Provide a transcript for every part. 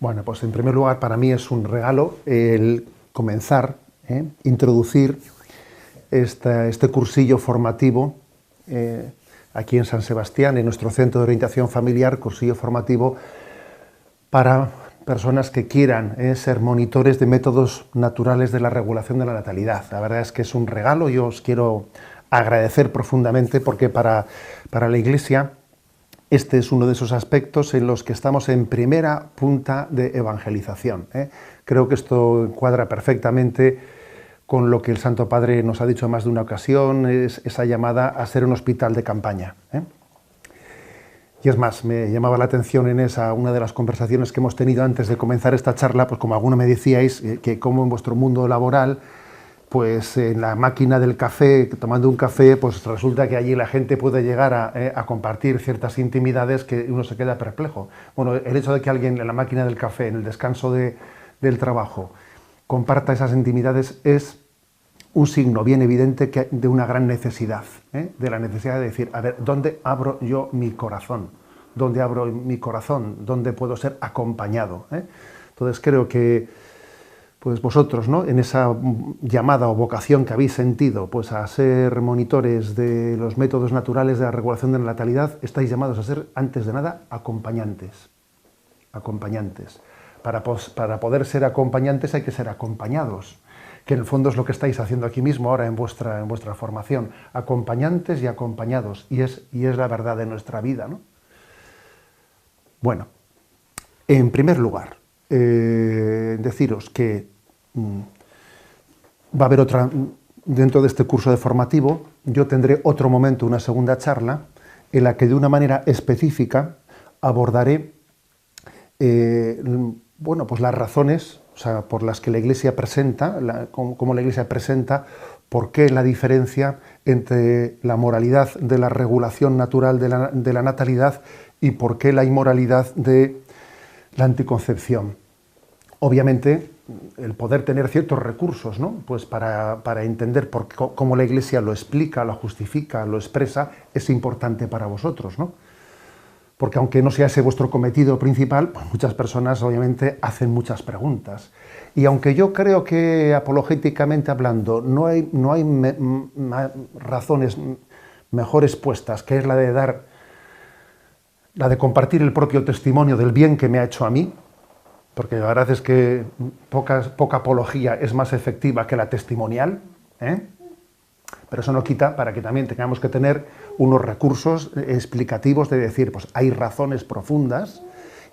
Bueno, pues en primer lugar para mí es un regalo el comenzar, introducir este cursillo formativo aquí en San Sebastián, en nuestro centro de orientación familiar, cursillo formativo para personas que quieran ser monitores de métodos naturales de la regulación de la natalidad. La verdad es que es un regalo, yo os quiero agradecer profundamente porque para la Iglesia este es uno de esos aspectos en los que estamos en primera punta de evangelización. Creo que esto encuadra perfectamente con lo que el Santo Padre nos ha dicho en más de una ocasión, es esa llamada a ser un hospital de campaña. Y es más, me llamaba la atención en una de las conversaciones que hemos tenido antes de comenzar esta charla, pues como alguno me decíais, que como en vuestro mundo laboral, pues en la máquina del café, tomando un café, pues resulta que allí la gente puede llegar a compartir ciertas intimidades que uno se queda perplejo. Bueno, el hecho de que alguien en la máquina del café, en el descanso del trabajo, comparta esas intimidades es un signo bien evidente de una gran necesidad, de la necesidad de decir, a ver, ¿dónde abro yo mi corazón? ¿Dónde abro mi corazón? ¿Dónde puedo ser acompañado? Entonces creo que pues vosotros, ¿no?, en esa llamada o vocación que habéis sentido pues a ser monitores de los métodos naturales de la regulación de la natalidad, estáis llamados a ser, antes de nada, acompañantes. Acompañantes. Para poder ser acompañantes hay que ser acompañados, que en el fondo es lo que estáis haciendo aquí mismo ahora en vuestra formación. Acompañantes y acompañados, y es la verdad de nuestra vida, ¿no? Bueno, en primer lugar, deciros que va a haber otra, dentro de este curso de formativo, yo tendré otro momento, una segunda charla, en la que de una manera específica abordaré bueno, pues las razones, o sea, por las que la Iglesia presenta, cómo la Iglesia presenta por qué la diferencia entre la moralidad de la regulación natural de la natalidad y por qué la inmoralidad de la anticoncepción. Obviamente, el poder tener ciertos recursos, ¿no?, pues para entender cómo la Iglesia lo explica, lo justifica, lo expresa, es importante para vosotros, ¿no? Porque aunque no sea ese vuestro cometido principal, pues muchas personas obviamente hacen muchas preguntas. Y aunque yo creo que apologéticamente hablando no hay razones mejores puestas, que es la de compartir el propio testimonio del bien que me ha hecho a mí, porque la verdad es que poca apología es más efectiva que la testimonial, pero eso no quita para que también tengamos que tener unos recursos explicativos de decir, pues hay razones profundas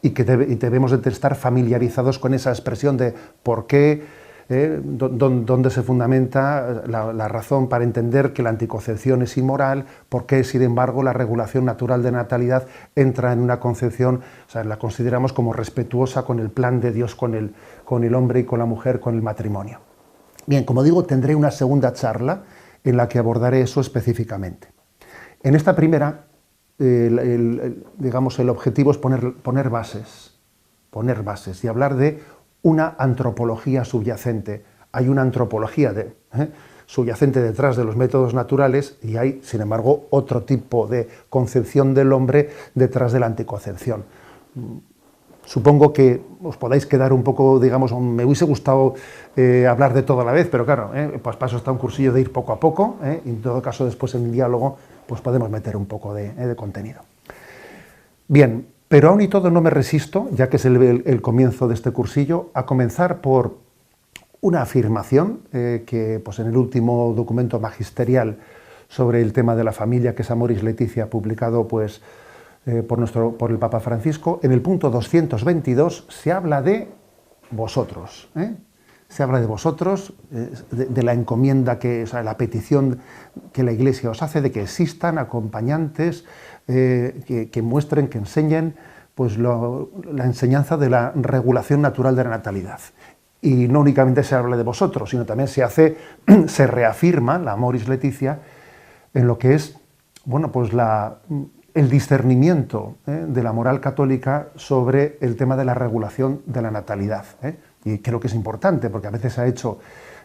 y que debemos de estar familiarizados con esa expresión de por qué, dónde se fundamenta la razón para entender que la anticoncepción es inmoral, por qué, sin embargo, la regulación natural de natalidad entra en una concepción, o sea, la consideramos como respetuosa con el plan de Dios, con el hombre y con la mujer, con el matrimonio. Bien, como digo, tendré una segunda charla en la que abordaré eso específicamente. En esta primera, digamos, el objetivo es poner bases y hablar de una antropología subyacente. Hay una antropología subyacente detrás de los métodos naturales y hay, sin embargo, otro tipo de concepción del hombre detrás de la anticoncepción. Supongo que os podáis quedar un poco, digamos, me hubiese gustado hablar de todo a la vez, pero claro, pues para eso está un cursillo de ir poco a poco, y en todo caso después en el diálogo pues podemos meter un poco de contenido. Bien, pero aún y todo no me resisto, ya que es el comienzo de este cursillo, a comenzar por una afirmación que pues en el último documento magisterial sobre el tema de la familia, que es Amoris Laetitia, publicado pues por el Papa Francisco, en el punto 222 se habla de vosotros. Se habla de vosotros, de la encomienda, o sea, la petición que la Iglesia os hace de que existan acompañantes que muestren, que enseñen pues la enseñanza de la regulación natural de la natalidad. Y no únicamente se habla de vosotros, sino también se reafirma la Amoris Laetitia en lo que es, bueno, pues el discernimiento de la moral católica sobre el tema de la regulación de la natalidad. Y creo que es importante, porque a veces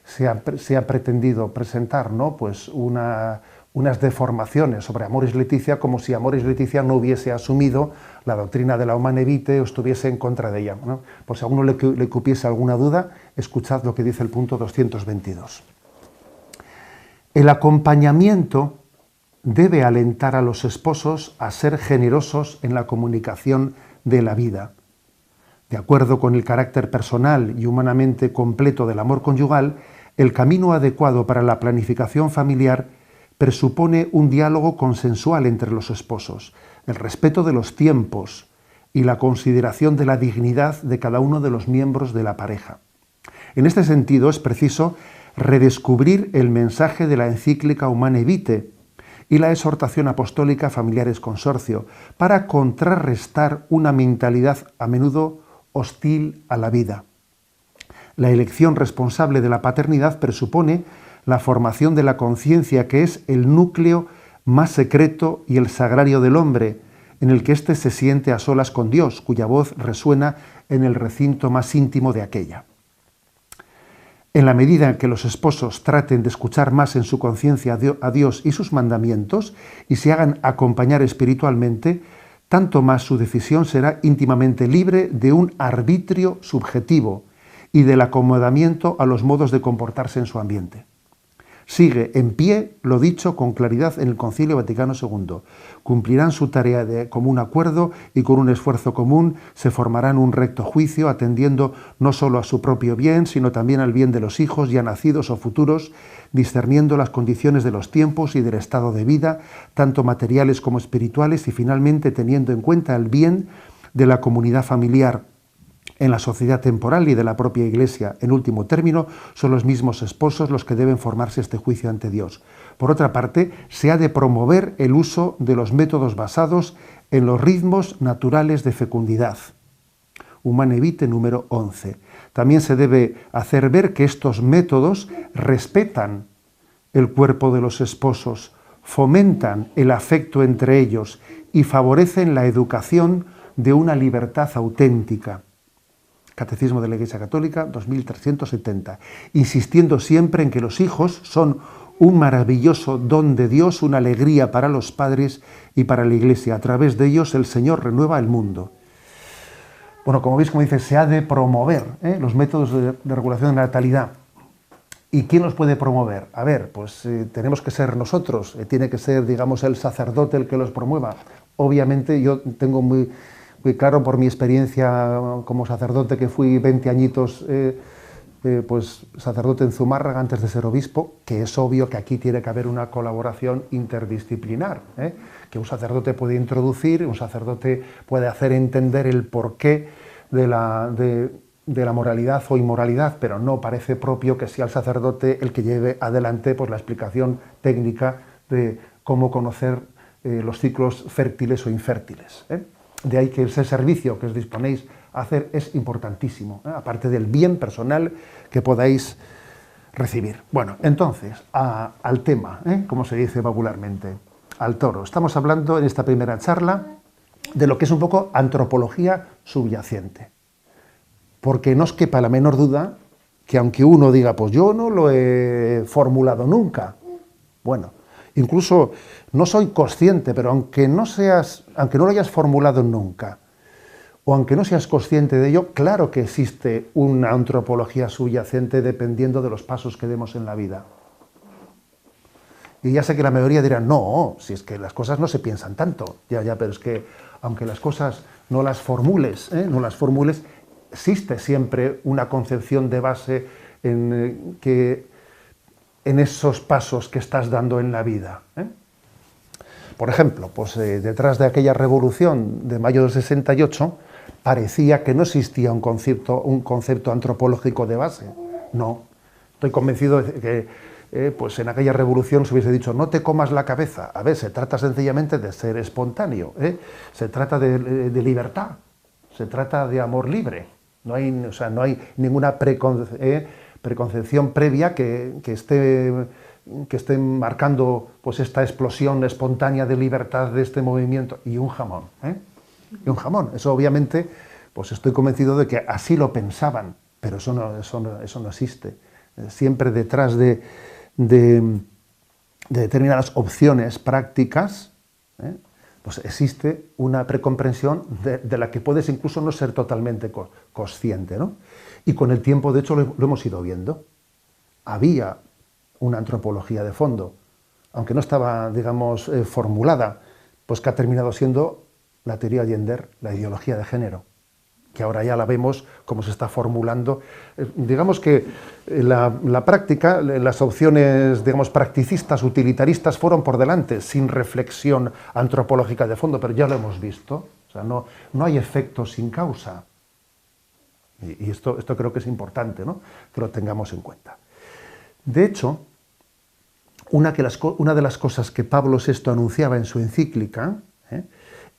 se ha pretendido presentar, ¿no?, pues una unas deformaciones sobre Amoris Laetitia, como si Amoris Laetitia no hubiese asumido la doctrina de la Humanae Vitae o estuviese en contra de ella, ¿no? Por si a uno le cupiese alguna duda, escuchad lo que dice el punto 222. El acompañamiento debe alentar a los esposos a ser generosos en la comunicación de la vida. De acuerdo con el carácter personal y humanamente completo del amor conyugal, el camino adecuado para la planificación familiar presupone un diálogo consensual entre los esposos, el respeto de los tiempos y la consideración de la dignidad de cada uno de los miembros de la pareja. En este sentido, es preciso redescubrir el mensaje de la encíclica Humanae Vitae y la exhortación apostólica Familiares Consorcio para contrarrestar una mentalidad a menudo hostil a la vida. La elección responsable de la paternidad presupone la formación de la conciencia, que es el núcleo más secreto y el sagrario del hombre, en el que éste se siente a solas con Dios, cuya voz resuena en el recinto más íntimo de aquella. En la medida en que los esposos traten de escuchar más en su conciencia a Dios y sus mandamientos y se hagan acompañar espiritualmente, tanto más su decisión será íntimamente libre de un arbitrio subjetivo y del acomodamiento a los modos de comportarse en su ambiente. Sigue en pie lo dicho con claridad en el Concilio Vaticano II. Cumplirán su tarea de común acuerdo y con un esfuerzo común se formarán un recto juicio, atendiendo no solo a su propio bien, sino también al bien de los hijos ya nacidos o futuros, discerniendo las condiciones de los tiempos y del estado de vida, tanto materiales como espirituales, y finalmente teniendo en cuenta el bien de la comunidad familiar en la sociedad temporal y de la propia Iglesia. En último término, son los mismos esposos los que deben formarse este juicio ante Dios. Por otra parte, se ha de promover el uso de los métodos basados en los ritmos naturales de fecundidad. Humanae Vitae número 11. También se debe hacer ver que estos métodos respetan el cuerpo de los esposos, fomentan el afecto entre ellos y favorecen la educación de una libertad auténtica. Catecismo de la Iglesia Católica, 2370, insistiendo siempre en que los hijos son un maravilloso don de Dios, una alegría para los padres y para la Iglesia. A través de ellos el Señor renueva el mundo. Bueno, como veis, como dice, se ha de promover los métodos de regulación de la natalidad. ¿Y quién los puede promover? A ver, pues tenemos que ser nosotros, tiene que ser, digamos, el sacerdote el que los promueva. Obviamente yo tengo muy claro por mi experiencia como sacerdote, que fui 20 añitos pues sacerdote en Zumárraga antes de ser obispo, que es obvio que aquí tiene que haber una colaboración interdisciplinar, que un sacerdote puede introducir, un sacerdote puede hacer entender el porqué de la moralidad o inmoralidad, pero no parece propio que sea el sacerdote el que lleve adelante pues, la explicación técnica de cómo conocer los ciclos fértiles o infértiles. De ahí que ese servicio que os disponéis a hacer es importantísimo, aparte del bien personal que podáis recibir. Bueno, entonces, al tema, como se dice popularmente, al toro. Estamos hablando en esta primera charla de lo que es un poco antropología subyacente. Porque no os quepa la menor duda que aunque uno diga, pues yo no lo he formulado nunca, bueno, incluso no soy consciente, pero aunque no lo hayas formulado nunca, o aunque no seas consciente de ello, claro que existe una antropología subyacente dependiendo de los pasos que demos en la vida. Y ya sé que la mayoría dirán, no, si es que las cosas no se piensan tanto, ya, pero es que aunque las cosas no las formules, existe siempre una concepción de base en esos pasos que estás dando en la vida. Por ejemplo, pues, detrás de aquella revolución de mayo del 68 parecía que no existía un concepto antropológico de base. No, estoy convencido de que pues en aquella revolución se hubiese dicho no te comas la cabeza. A ver, se trata sencillamente de ser espontáneo, se trata de libertad, se trata de amor libre. No hay ninguna preconcepción previa que esté marcando pues esta explosión espontánea de libertad de este movimiento. Y un jamón, y un jamón. Eso obviamente, pues estoy convencido de que así lo pensaban, pero eso no existe. Siempre detrás de de determinadas opciones prácticas, pues existe una precomprensión de la que puedes incluso no ser totalmente consciente, ¿no? Y con el tiempo, de hecho, lo hemos ido viendo. Había una antropología de fondo, aunque no estaba, digamos, formulada, pues que ha terminado siendo la teoría gender, la ideología de género, que ahora ya la vemos cómo se está formulando. Digamos que la práctica, las opciones, digamos, practicistas, utilitaristas, fueron por delante, sin reflexión antropológica de fondo, pero ya lo hemos visto. O sea, no hay efecto sin causa. Y esto creo que es importante, ¿no?, que lo tengamos en cuenta. De hecho, una de las cosas que Pablo VI anunciaba en su encíclica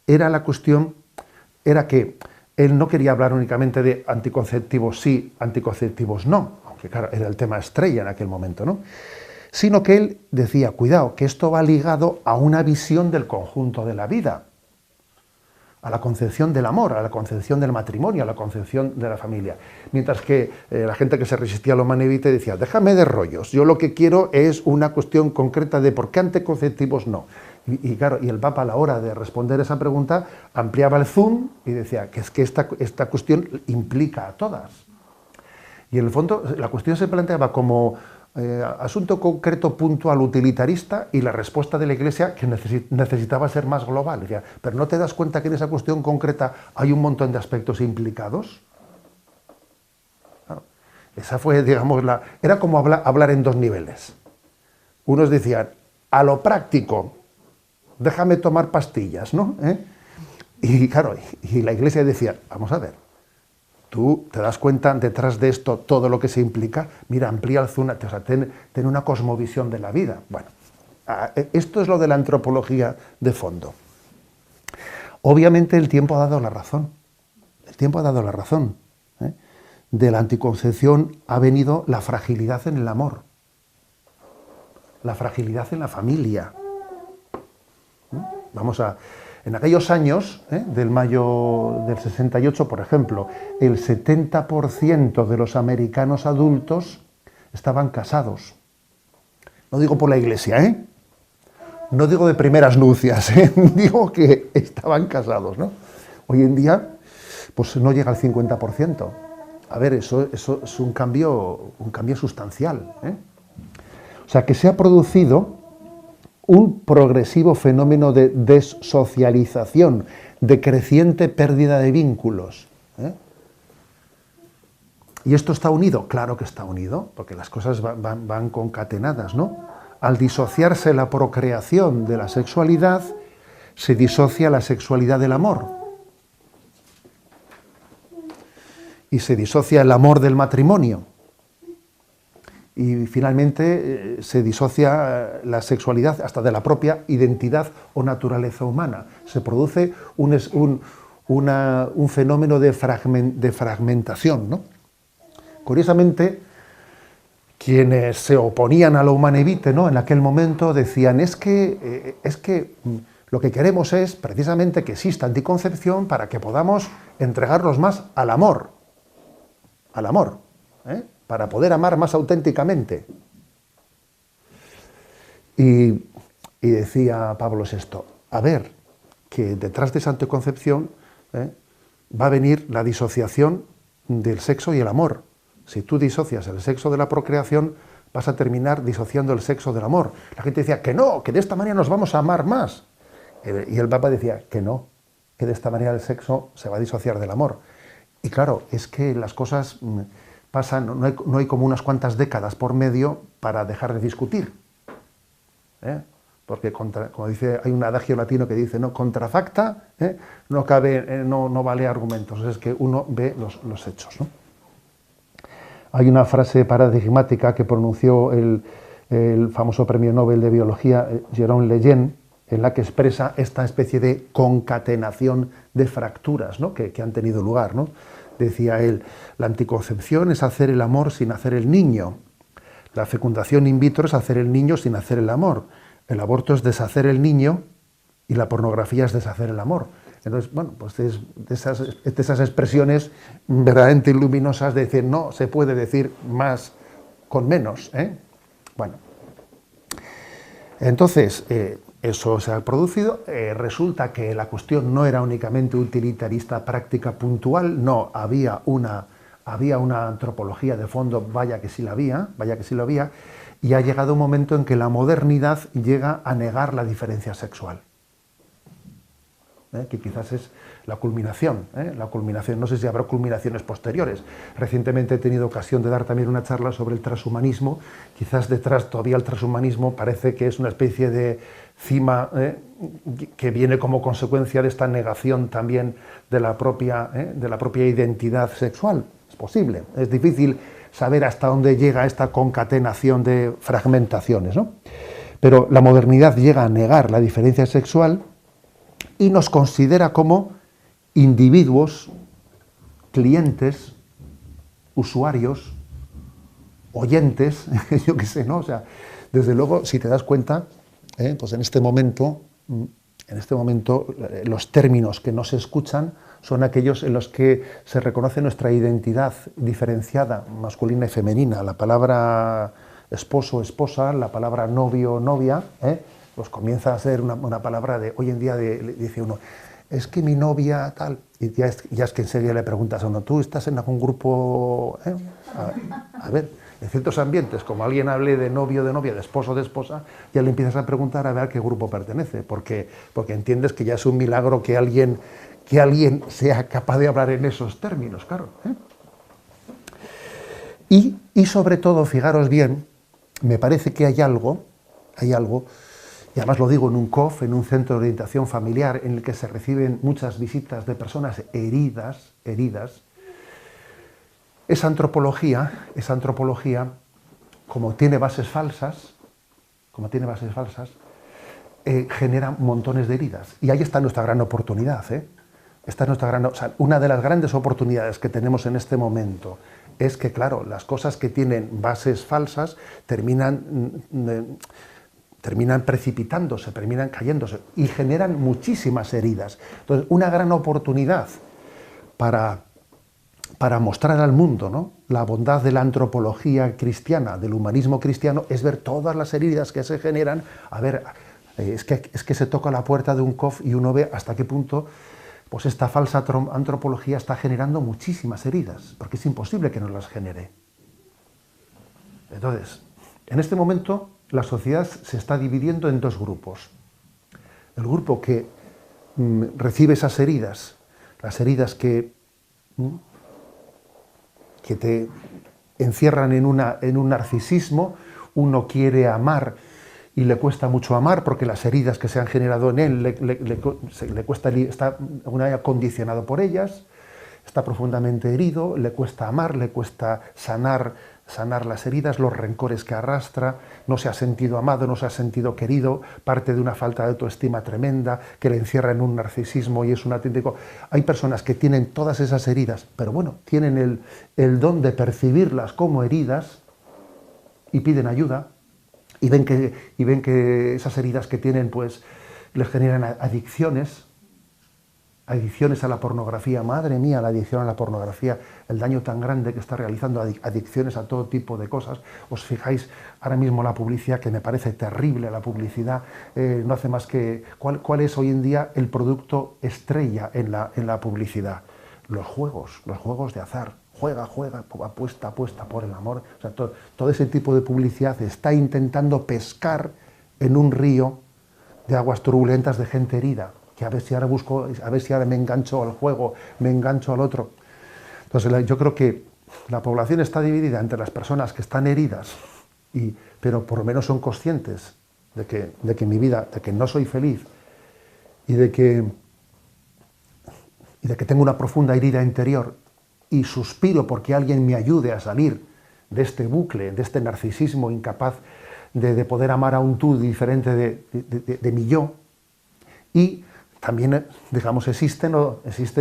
era que él no quería hablar únicamente de anticonceptivos sí, anticonceptivos no, aunque claro, era el tema estrella en aquel momento, ¿no?, sino que él decía, cuidado, que esto va ligado a una visión del conjunto de la vida, a la concepción del amor, a la concepción del matrimonio, a la concepción de la familia. Mientras que la gente que se resistía a lo manevite decía, déjame de rollos, yo lo que quiero es una cuestión concreta de por qué anticonceptivos no. Y claro, y el Papa, a la hora de responder esa pregunta, ampliaba el zoom y decía que es que esta cuestión implica a todas. Y en el fondo la cuestión se planteaba como asunto concreto, puntual, utilitarista, y la respuesta de la Iglesia que necesitaba ser más global. Decía, pero ¿no te das cuenta que en esa cuestión concreta hay un montón de aspectos implicados? Claro, esa fue, digamos, era como hablar en dos niveles. Unos decían, a lo práctico, déjame tomar pastillas, ¿no? Y claro, y la Iglesia decía, vamos a ver, tú te das cuenta detrás de esto todo lo que se implica, mira, amplía el zoom, o sea, ten una cosmovisión de la vida. Bueno, esto es lo de la antropología de fondo. Obviamente el tiempo ha dado la razón, De la anticoncepción ha venido la fragilidad en el amor, la fragilidad en la familia. En aquellos años, del mayo del 68, por ejemplo, el 70% de los americanos adultos estaban casados. No digo por la Iglesia, no digo de primeras nupcias, digo que estaban casados, ¿no? Hoy en día, pues no llega al 50%. A ver, eso es un cambio sustancial, O sea, que se ha producido un progresivo fenómeno de dessocialización, de creciente pérdida de vínculos. ¿Y esto está unido? Claro que está unido, porque las cosas van concatenadas, ¿no? Al disociarse la procreación de la sexualidad, se disocia la sexualidad del amor. Y se disocia el amor del matrimonio. Y finalmente se disocia la sexualidad hasta de la propia identidad o naturaleza humana. Se produce un fenómeno de fragmentación, ¿no? Curiosamente, quienes se oponían a la Humane ¿no?, en aquel momento decían, es que lo que queremos es precisamente que exista anticoncepción para que podamos entregarnos más al amor, para poder amar más auténticamente. Y decía Pablo VI, a ver, que detrás de esa anticoncepción va a venir la disociación del sexo y el amor. Si tú disocias el sexo de la procreación, vas a terminar disociando el sexo del amor. La gente decía que no, que de esta manera nos vamos a amar más. Y el Papa decía que no, que de esta manera el sexo se va a disociar del amor. Y claro, es que las cosas pasan, no hay como unas cuantas décadas por medio para dejar de discutir. Porque, como dice, hay un adagio latino que dice, no, contra facta, no cabe, no vale argumentos, es que uno ve los hechos, ¿no? Hay una frase paradigmática que pronunció el famoso premio Nobel de Biología, Jérôme Lejeune, en la que expresa esta especie de concatenación de fracturas, ¿no?, que han tenido lugar, ¿no? Decía él, la anticoncepción es hacer el amor sin hacer el niño. La fecundación in vitro es hacer el niño sin hacer el amor. El aborto es deshacer el niño y la pornografía es deshacer el amor. Entonces, bueno, pues de esas expresiones verdaderamente luminosas de decir, no se puede decir más con menos, Bueno, Entonces, eso se ha producido. Resulta que la cuestión no era únicamente utilitarista, práctica, puntual, no, había una antropología de fondo, vaya que sí la había, vaya que sí lo había, y ha llegado un momento en que la modernidad llega a negar la diferencia sexual. Que quizás es la culminación, la culminación. No sé si habrá culminaciones posteriores. Recientemente he tenido ocasión de dar también una charla sobre el transhumanismo. Quizás detrás todavía el transhumanismo parece que es una especie de cima que viene como consecuencia de esta negación también de la propia identidad sexual. Es posible, es difícil saber hasta dónde llega esta concatenación de fragmentaciones, ¿no? Pero la modernidad llega a negar la diferencia sexual y nos considera como individuos, clientes, usuarios, oyentes, yo qué sé, ¿no? O sea, desde luego, si te das cuenta, pues en este momento, los términos que no se escuchan son aquellos en los que se reconoce nuestra identidad diferenciada, masculina y femenina. La palabra esposo, esposa, la palabra novio, novia, pues comienza a ser una palabra de hoy en día, dice uno, es que mi novia tal, y ya es que enseguida le preguntas a uno, ¿tú estás en algún grupo? A ver, en ciertos ambientes, como alguien hable de novio, de novia, de esposo, de esposa, ya le empiezas a preguntar a ver a qué grupo pertenece, porque entiendes que ya es un milagro que alguien sea capaz de hablar en esos términos, claro. Y sobre todo, fijaros bien, me parece que hay algo, y además lo digo en un COF, en un centro de orientación familiar, en el que se reciben muchas visitas de personas heridas. Esa antropología, como tiene bases falsas, genera montones de heridas. Y ahí está nuestra gran oportunidad. Una de las grandes oportunidades que tenemos en este momento es que, claro, las cosas que tienen bases falsas terminan precipitándose, terminan cayéndose y generan muchísimas heridas. Entonces, una gran oportunidad para mostrar al mundo, ¿no?, la bondad de la antropología cristiana, del humanismo cristiano, es ver todas las heridas que se generan. A ver, es que se toca la puerta de un COF y uno ve hasta qué punto pues esta falsa antropología está generando muchísimas heridas, porque es imposible que no las genere. Entonces, en este momento la sociedad se está dividiendo en dos grupos. El grupo que recibe esas heridas, las heridas que te encierran en un narcisismo. Uno quiere amar y le cuesta mucho amar porque las heridas que se han generado en él le cuesta, está condicionado por ellas, está profundamente herido, le cuesta amar, le cuesta sanar las heridas, los rencores que arrastra, no se ha sentido amado, no se ha sentido querido, parte de una falta de autoestima tremenda que le encierra en un narcisismo y es un auténtico. Hay personas que tienen todas esas heridas, pero bueno, tienen el don de percibirlas como heridas y piden ayuda y ven que esas heridas que tienen pues les generan adicciones a la pornografía. Madre mía, la adicción a la pornografía, el daño tan grande que está realizando, adicciones a todo tipo de cosas. Os fijáis ahora mismo la publicidad, que me parece terrible la publicidad, no hace más que... ¿Cuál es hoy en día el producto estrella en la publicidad? Los juegos de azar. Juega, apuesta por el amor. O sea, todo ese tipo de publicidad está intentando pescar en un río de aguas turbulentas de gente herida, que a ver si ahora me engancho al juego, me engancho al otro. Entonces yo creo que la población está dividida entre las personas que están heridas, pero por lo menos son conscientes de que mi vida, de que no soy feliz y de que tengo una profunda herida interior y suspiro porque alguien me ayude a salir de este bucle, de este narcisismo incapaz de poder amar a un tú diferente de mi yo. Y también, digamos, existen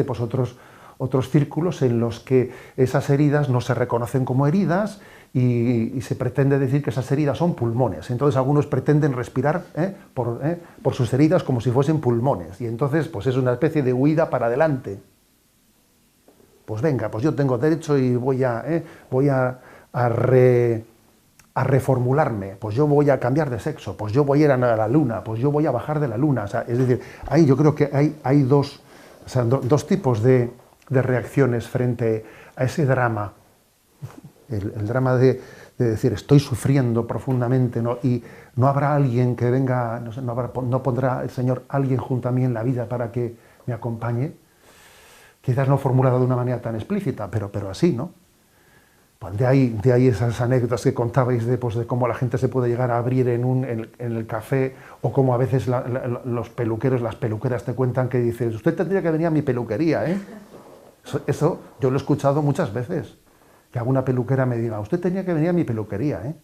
pues otros círculos en los que esas heridas no se reconocen como heridas y se pretende decir que esas heridas son pulmones. Entonces algunos pretenden respirar por sus heridas como si fuesen pulmones. Y entonces pues es una especie de huida para adelante. Pues venga, pues yo tengo derecho y voy a a reformularme, pues yo voy a cambiar de sexo, pues yo voy a ir a la luna, pues yo voy a bajar de la luna. O sea, es decir, ahí yo creo que hay dos, o sea, dos tipos de reacciones frente a ese drama. El drama de decir, estoy sufriendo profundamente, ¿no? Y no habrá alguien que venga, no sé, no pondrá el Señor alguien junto a mí en la vida para que me acompañe. Quizás no formulado de una manera tan explícita, pero así, ¿no? Pues de ahí esas anécdotas que contabais pues, de cómo la gente se puede llegar a abrir en el café, o cómo a veces los peluqueros, las peluqueras te cuentan que dices, usted tendría que venir a mi peluquería, ¿eh? Eso yo lo he escuchado muchas veces, que alguna peluquera me diga, usted tenía que venir a mi peluquería, ¿eh?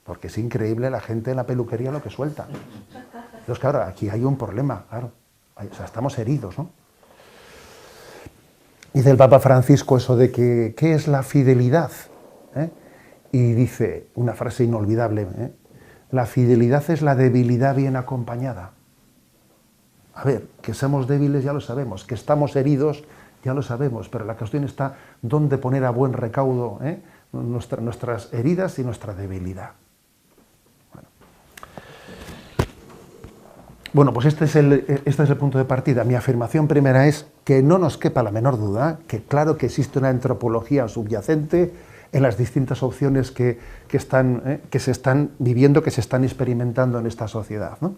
Porque es increíble la gente en la peluquería lo que suelta. Entonces, claro, aquí hay un problema, claro. O sea, estamos heridos, ¿no? Dice el Papa Francisco eso de que, ¿qué es la fidelidad? ¿Eh? Y dice una frase inolvidable, ¿eh? La fidelidad es la debilidad bien acompañada. A ver, que somos débiles ya lo sabemos, que estamos heridos ya lo sabemos, pero la cuestión está dónde poner a buen recaudo, ¿eh? Nuestras heridas y nuestra debilidad. Bueno, pues este es el punto de partida. Mi afirmación primera es que no nos quepa la menor duda, que claro que existe una antropología subyacente en las distintas opciones que se están viviendo, que se están experimentando en esta sociedad, ¿no?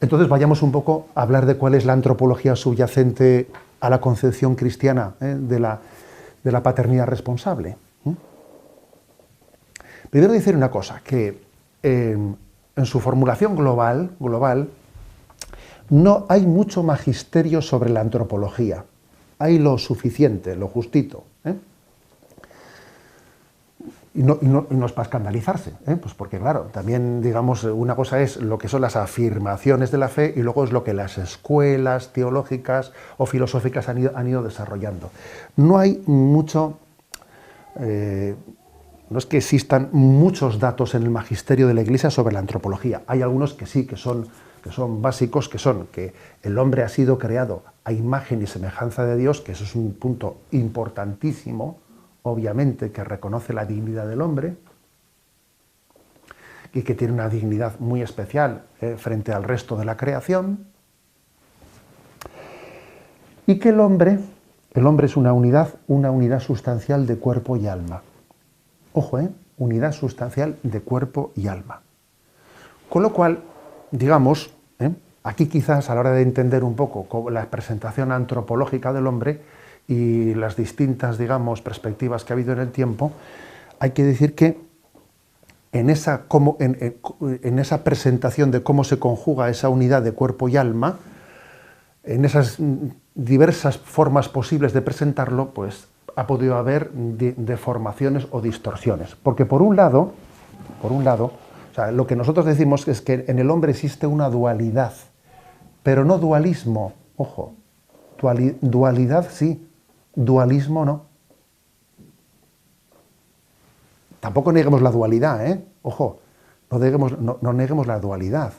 Entonces vayamos un poco a hablar de cuál es la antropología subyacente a la concepción cristiana, de la paternidad responsable. Primero decir una cosa, que en su formulación global, no hay mucho magisterio sobre la antropología. Hay lo suficiente, lo justito, ¿eh? Y no es para escandalizarse, ¿eh? Pues porque claro, también digamos, una cosa es lo que son las afirmaciones de la fe y luego es lo que las escuelas teológicas o filosóficas han ido desarrollando. No hay mucho, no es que existan muchos datos en el magisterio de la Iglesia sobre la antropología. Hay algunos que sí, que son básicos, que son que el hombre ha sido creado a imagen y semejanza de Dios, que eso es un punto importantísimo, obviamente, que reconoce la dignidad del hombre y que tiene una dignidad muy especial frente al resto de la creación, y que el hombre es una unidad sustancial de cuerpo y alma. Ojo, unidad sustancial de cuerpo y alma. Con lo cual, digamos, aquí quizás a la hora de entender un poco la presentación antropológica del hombre y las distintas, digamos, perspectivas que ha habido en el tiempo, hay que decir que en esa presentación de cómo se conjuga esa unidad de cuerpo y alma, en esas diversas formas posibles de presentarlo, pues ha podido haber deformaciones o distorsiones. Porque por un lado, o sea, lo que nosotros decimos es que en el hombre existe una dualidad, pero no dualismo, ojo, dualidad sí, dualismo no. Tampoco neguemos la dualidad, ojo, no neguemos la dualidad,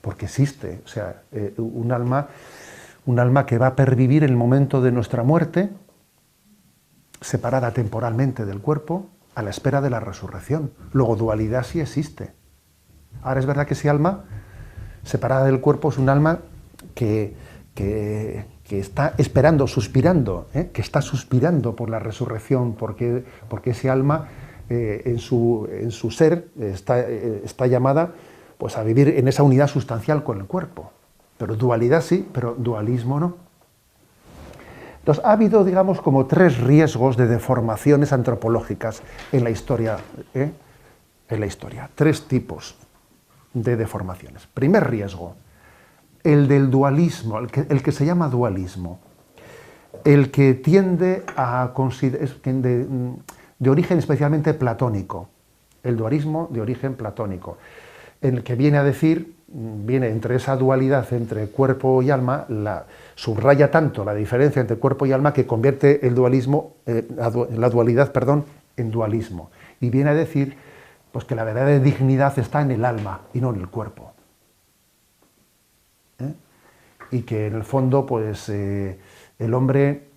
porque existe, o sea, un alma que va a pervivir en el momento de nuestra muerte, separada temporalmente del cuerpo, a la espera de la resurrección. Luego, dualidad sí existe. Ahora es verdad que ese alma separada del cuerpo es un alma que está esperando, suspirando, que está suspirando por la resurrección, porque ese alma en su ser está llamada pues, a vivir en esa unidad sustancial con el cuerpo. Pero dualidad sí, pero dualismo no. Entonces, ha habido, digamos, como tres riesgos de deformaciones antropológicas en la historia. Tres tipos de deformaciones. Primer riesgo, el del dualismo, el que se llama dualismo. El que tiende a considerar, de origen especialmente platónico. El dualismo de origen platónico. En el que viene a decir, viene entre esa dualidad entre cuerpo y alma, subraya tanto la diferencia entre cuerpo y alma que convierte el dualismo, la dualidad, en dualismo. Y viene a decir pues, que la verdadera dignidad está en el alma y no en el cuerpo. Y que en el fondo pues, el hombre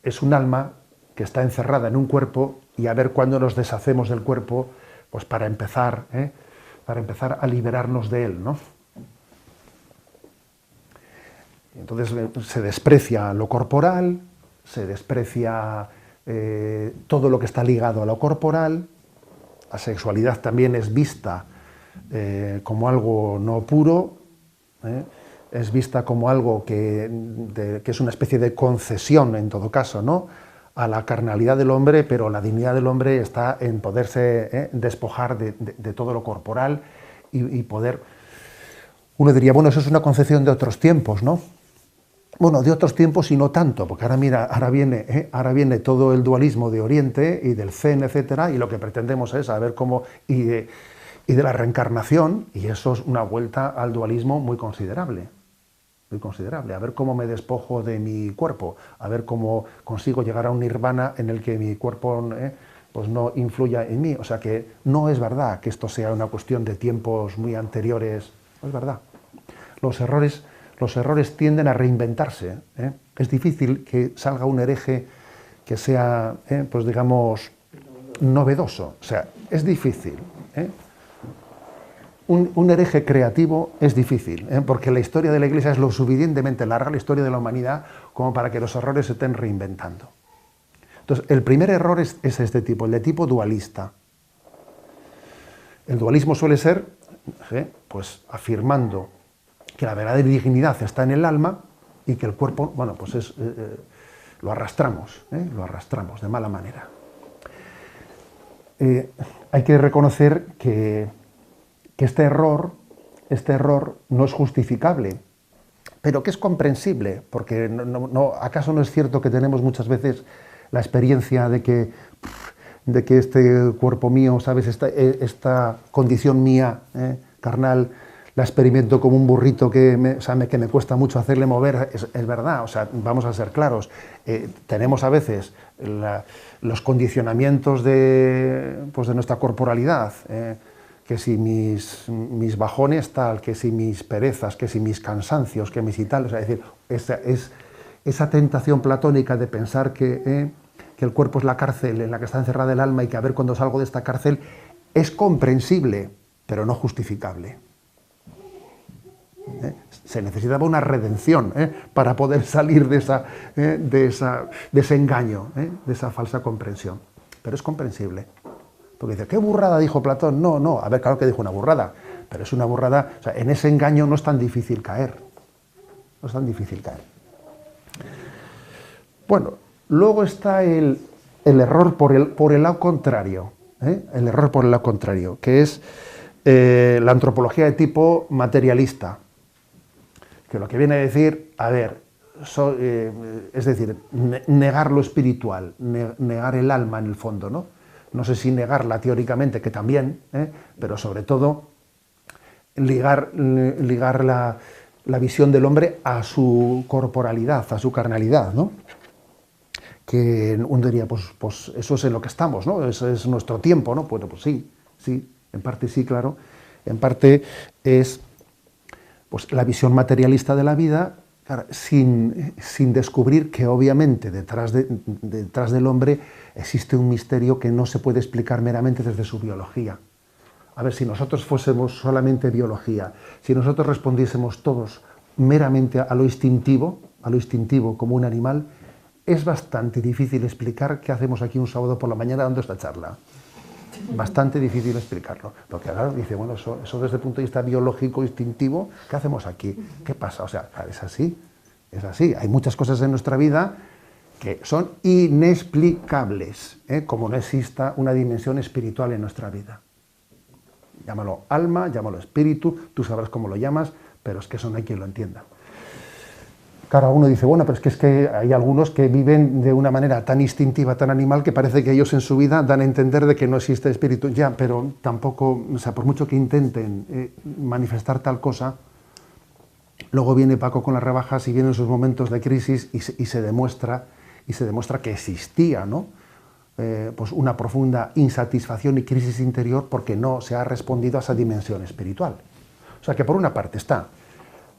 es un alma que está encerrada en un cuerpo y a ver cuándo nos deshacemos del cuerpo, pues para empezar a liberarnos de él, ¿no? Entonces se desprecia lo corporal, se desprecia todo lo que está ligado a lo corporal. La sexualidad también es vista como algo no puro, es vista como algo que es una especie de concesión, en todo caso, ¿no?, a la carnalidad del hombre, pero la dignidad del hombre está en poderse despojar de todo lo corporal y poder... Uno diría, bueno, eso es una concepción de otros tiempos, ¿no? Bueno, de otros tiempos y no tanto, porque ahora mira, ahora viene todo el dualismo de Oriente y del Zen, etcétera, y lo que pretendemos es saber cómo... y de la reencarnación, y eso es una vuelta al dualismo muy considerable. Muy considerable, a ver cómo me despojo de mi cuerpo, a ver cómo consigo llegar a un nirvana en el que mi cuerpo pues no influya en mí. O sea que no es verdad que esto sea una cuestión de tiempos muy anteriores, no es verdad. Los errores tienden a reinventarse, ¿eh? Es difícil que salga un hereje que sea, pues digamos, novedoso. O sea, es difícil, ¿eh? Un hereje creativo es difícil, porque la historia de la Iglesia es lo suficientemente larga, la historia de la humanidad, como para que los errores se estén reinventando. Entonces, el primer error es este tipo, el de tipo dualista. El dualismo suele ser, pues, afirmando que la verdadera dignidad está en el alma y que el cuerpo, bueno, pues lo arrastramos de mala manera. Hay que reconocer que este error no es justificable, pero que es comprensible, porque ¿acaso no es cierto que tenemos muchas veces la experiencia de que este cuerpo mío, ¿sabes?, esta condición mía, carnal, la experimento como un burrito que me cuesta mucho hacerle mover? Es verdad, o sea, vamos a ser claros. Tenemos a veces los condicionamientos de nuestra corporalidad, que si mis bajones tal, que si mis perezas, que si mis cansancios, que mis y tal, o sea, es decir, esa tentación platónica de pensar que el cuerpo es la cárcel en la que está encerrada el alma y que a ver cuando salgo de esta cárcel, es comprensible, pero no justificable. Se necesitaba una redención para poder salir de ese engaño, de esa falsa comprensión, pero es comprensible. Porque dice, ¿qué burrada dijo Platón? No, a ver, claro que dijo una burrada, pero es una burrada, o sea, en ese engaño no es tan difícil caer. No es tan difícil caer. Bueno, luego está el error por el lado contrario, el error por el lado contrario, que es la antropología de tipo materialista, que lo que viene a decir, a ver, es decir, negar lo espiritual, negar el alma en el fondo, ¿no? No sé si negarla teóricamente, que también, pero sobre todo ligar la visión del hombre a su corporalidad, a su carnalidad, ¿no? Que uno diría, pues eso es en lo que estamos, ¿no? Eso es nuestro tiempo, ¿no? Bueno, pues sí, en parte sí, claro. En parte es pues la visión materialista de la vida, claro, sin descubrir que obviamente detrás del hombre existe un misterio que no se puede explicar meramente desde su biología. A ver, si nosotros fuésemos solamente biología, si nosotros respondiésemos todos meramente a lo instintivo como un animal, es bastante difícil explicar qué hacemos aquí un sábado por la mañana dando esta charla. Bastante difícil explicarlo. Porque ahora dice, bueno, eso desde el punto de vista biológico, instintivo, ¿qué hacemos aquí? ¿Qué pasa? O sea, es así. Hay muchas cosas en nuestra vida que son inexplicables, como no exista una dimensión espiritual en nuestra vida. Llámalo alma, llámalo espíritu, tú sabrás cómo lo llamas, pero es que eso no hay quien lo entienda. Claro, uno dice, bueno, pero es que hay algunos que viven de una manera tan instintiva, tan animal, que parece que ellos en su vida dan a entender de que no existe espíritu. Ya, pero tampoco, o sea, por mucho que intenten manifestar tal cosa, luego viene Paco con las rebajas y vienen sus momentos de crisis y se demuestra que existía, ¿no? Pues una profunda insatisfacción y crisis interior porque no se ha respondido a esa dimensión espiritual. O sea que por una parte está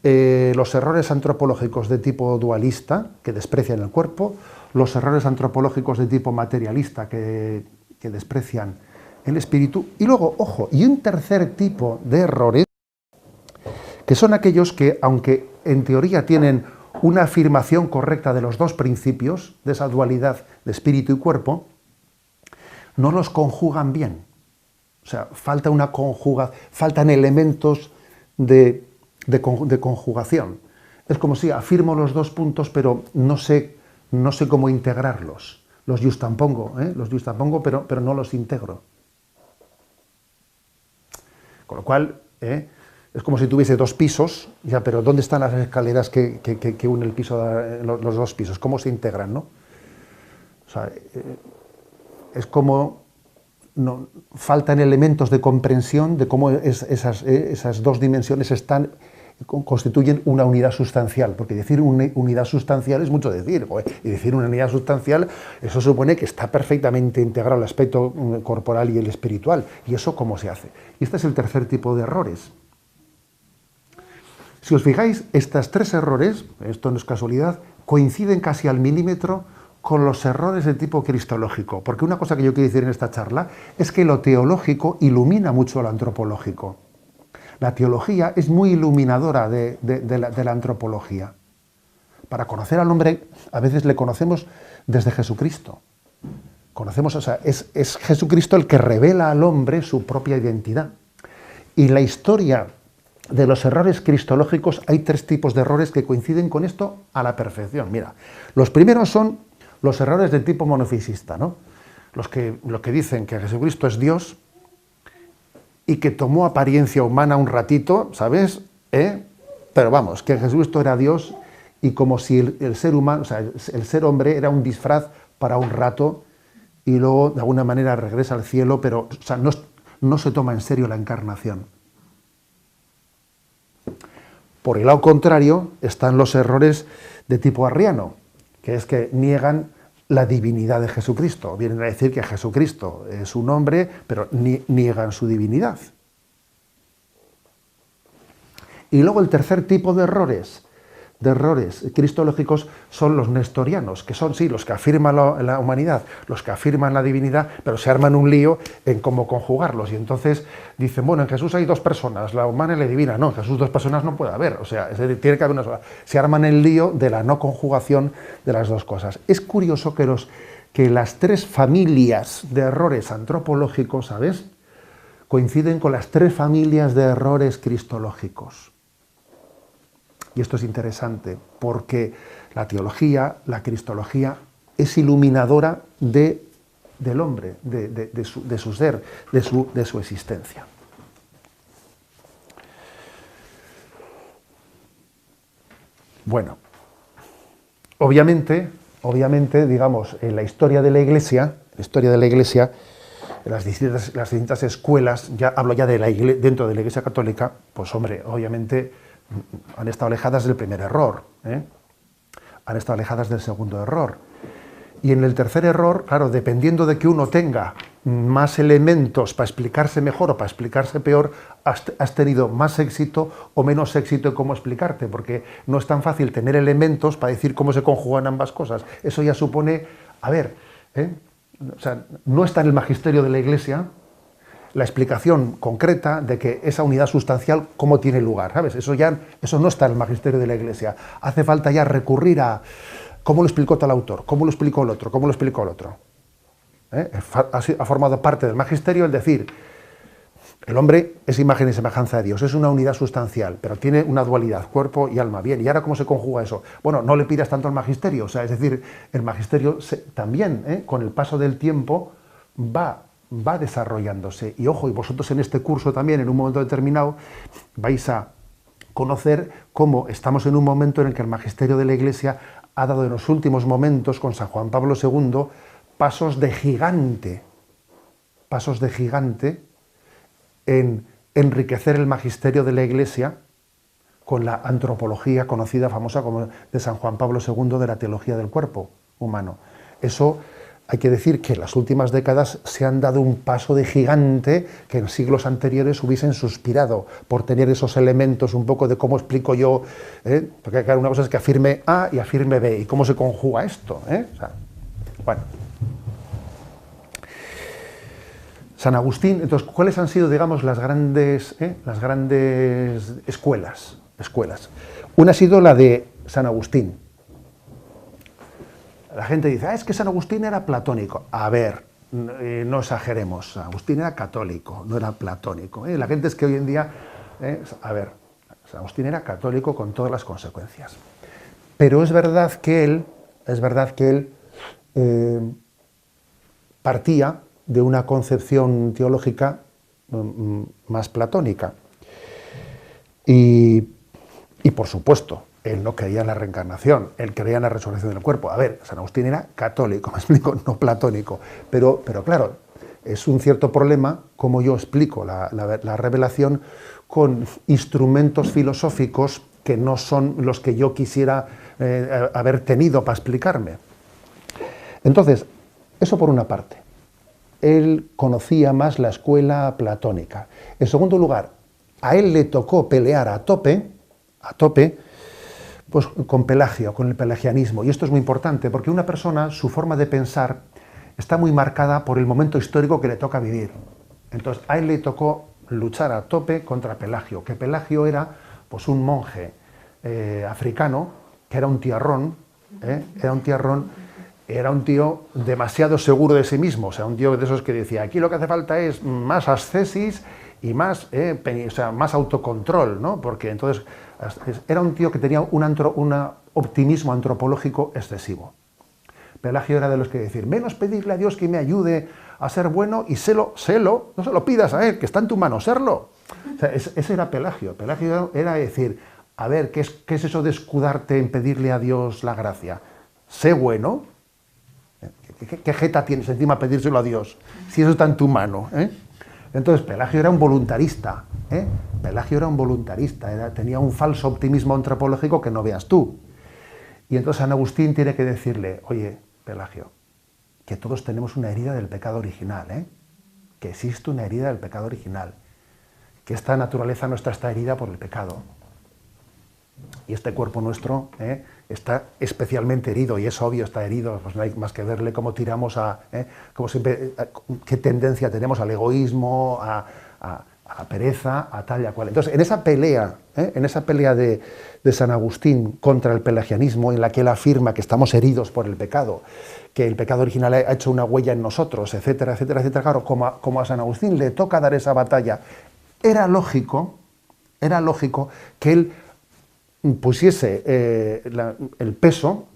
los errores antropológicos de tipo dualista, que desprecian el cuerpo. los errores antropológicos de tipo materialista que desprecian el espíritu. Y luego, ojo, y un tercer tipo de errores, que son aquellos que, aunque en teoría tienen una afirmación correcta de los dos principios, de esa dualidad de espíritu y cuerpo, no los conjugan bien. O sea, falta una faltan elementos de conjugación. Es como si afirmo los dos puntos, pero no sé cómo integrarlos. Los juxtapongo, pero no los integro. Con lo cual, es como si tuviese dos pisos, ya, pero ¿dónde están las escaleras que unen el piso, los dos pisos? ¿Cómo se integran, no? O sea, es como faltan elementos de comprensión de cómo esas dos dimensiones constituyen una unidad sustancial, porque decir una unidad sustancial es mucho decir, y decir una unidad sustancial, eso supone que está perfectamente integrado el aspecto corporal y el espiritual, y eso cómo se hace. Y este es el tercer tipo de errores. Si os fijáis, estos tres errores, esto no es casualidad, coinciden casi al milímetro con los errores de tipo cristológico, porque una cosa que yo quiero decir en esta charla es que lo teológico ilumina mucho lo antropológico. La teología es muy iluminadora de la antropología. Para conocer al hombre, a veces le conocemos desde Jesucristo. Conocemos, o sea, es Jesucristo el que revela al hombre su propia identidad. Y la historia de los errores cristológicos, hay tres tipos de errores que coinciden con esto a la perfección. Mira, los primeros son los errores de tipo monofisista, ¿no? Los que dicen que Jesucristo es Dios y que tomó apariencia humana un ratito, ¿sabes? Pero vamos, que Jesucristo era Dios y como si el ser humano, o sea, el ser hombre era un disfraz para un rato y luego de alguna manera regresa al cielo, pero o sea, no se toma en serio la encarnación. Por el lado contrario están los errores de tipo arriano, que es que niegan la divinidad de Jesucristo. Vienen a decir que Jesucristo es un hombre, pero niegan su divinidad. Y luego el tercer tipo de errores cristológicos son los nestorianos, que son, sí, los que afirman la humanidad, los que afirman la divinidad, pero se arman un lío en cómo conjugarlos. Y entonces dicen, bueno, en Jesús hay dos personas, la humana y la divina. No, en Jesús dos personas no puede haber, o sea, tiene que haber una sola. Se arman el lío de la no conjugación de las dos cosas. Es curioso que las tres familias de errores antropológicos, ¿sabes?, coinciden con las tres familias de errores cristológicos. Y esto es interesante porque la teología, la cristología, es iluminadora del hombre, de su ser, de su existencia. Bueno, obviamente, digamos, en la historia de la Iglesia, las distintas escuelas, ya hablo ya dentro de la Iglesia católica, pues hombre, obviamente han estado alejadas del primer error, han estado alejadas del segundo error. Y en el tercer error, claro, dependiendo de que uno tenga más elementos para explicarse mejor o para explicarse peor, has tenido más éxito o menos éxito en cómo explicarte, porque no es tan fácil tener elementos para decir cómo se conjugan ambas cosas. Eso ya supone, o sea, no está en el magisterio de la Iglesia la explicación concreta de que esa unidad sustancial, cómo tiene lugar, ¿sabes? Eso no está en el magisterio de la Iglesia. Hace falta ya recurrir a cómo lo explicó tal autor, cómo lo explicó el otro, cómo lo explicó el otro. Ha formado parte del magisterio el decir, el hombre es imagen y semejanza de Dios, es una unidad sustancial, pero tiene una dualidad, cuerpo y alma. Bien, ¿y ahora cómo se conjuga eso? Bueno, no le pidas tanto al magisterio, o sea, es decir, el magisterio también, con el paso del tiempo, va desarrollándose. Y ojo, y vosotros en este curso también, en un momento determinado, vais a conocer cómo estamos en un momento en el que el magisterio de la Iglesia ha dado en los últimos momentos, con San Juan Pablo II, pasos de gigante en enriquecer el magisterio de la Iglesia con la antropología conocida, famosa como de San Juan Pablo II, de la teología del cuerpo humano. Eso hay que decir que en las últimas décadas se han dado un paso de gigante que en siglos anteriores hubiesen suspirado por tener esos elementos un poco de cómo explico yo, porque claro, una cosa es que afirme A y afirme B, y cómo se conjuga esto. O sea, bueno. San Agustín, entonces, ¿cuáles han sido, digamos, las grandes escuelas? Una ha sido la de San Agustín. La gente dice, es que San Agustín era platónico. A ver, no exageremos, San Agustín era católico, no era platónico. La gente es que hoy en día, a ver, San Agustín era católico con todas las consecuencias. Pero es verdad que él partía de una concepción teológica más platónica. Y por supuesto, él no creía en la reencarnación, él creía en la resurrección del cuerpo. A ver, San Agustín era católico, me explico, no platónico. Pero claro, es un cierto problema cómo yo explico la revelación con instrumentos filosóficos que no son los que yo quisiera haber tenido para explicarme. Entonces, eso por una parte. Él conocía más la escuela platónica. En segundo lugar, a él le tocó pelear a tope, pues con Pelagio, con el pelagianismo. Y esto es muy importante, porque una persona, su forma de pensar, está muy marcada por el momento histórico que le toca vivir. Entonces, a él le tocó luchar a tope contra Pelagio, que Pelagio era pues un monje africano, que era un tiarrón, era un tío demasiado seguro de sí mismo, o sea, un tío de esos que decía, aquí lo que hace falta es más ascesis y más, más autocontrol, ¿no? Porque entonces era un tío que tenía un optimismo antropológico excesivo. Pelagio era de los que decir, menos pedirle a Dios que me ayude a ser bueno y sélo, no se lo pidas a él, que está en tu mano, serlo. O sea, ese era Pelagio. Pelagio era decir, a ver, ¿qué es eso de escudarte en pedirle a Dios la gracia? Sé bueno. ¿Qué jeta tienes encima pedírselo a Dios? Si eso está en tu mano. Entonces Pelagio era un voluntarista. Tenía un falso optimismo antropológico que no veas tú. Y entonces San Agustín tiene que decirle, oye, Pelagio, que todos tenemos una herida del pecado original, que existe una herida del pecado original, que esta naturaleza nuestra está herida por el pecado. Y este cuerpo nuestro está especialmente herido, y es obvio, está herido, pues no hay más que verle cómo tiramos como siempre, qué tendencia tenemos al egoísmo, a la pereza, a tal y a cual. Entonces, en esa pelea de San Agustín contra el pelagianismo, en la que él afirma que estamos heridos por el pecado, que el pecado original ha hecho una huella en nosotros, etcétera, etcétera, etcétera, claro, como a San Agustín le toca dar esa batalla, era lógico que él pusiese el peso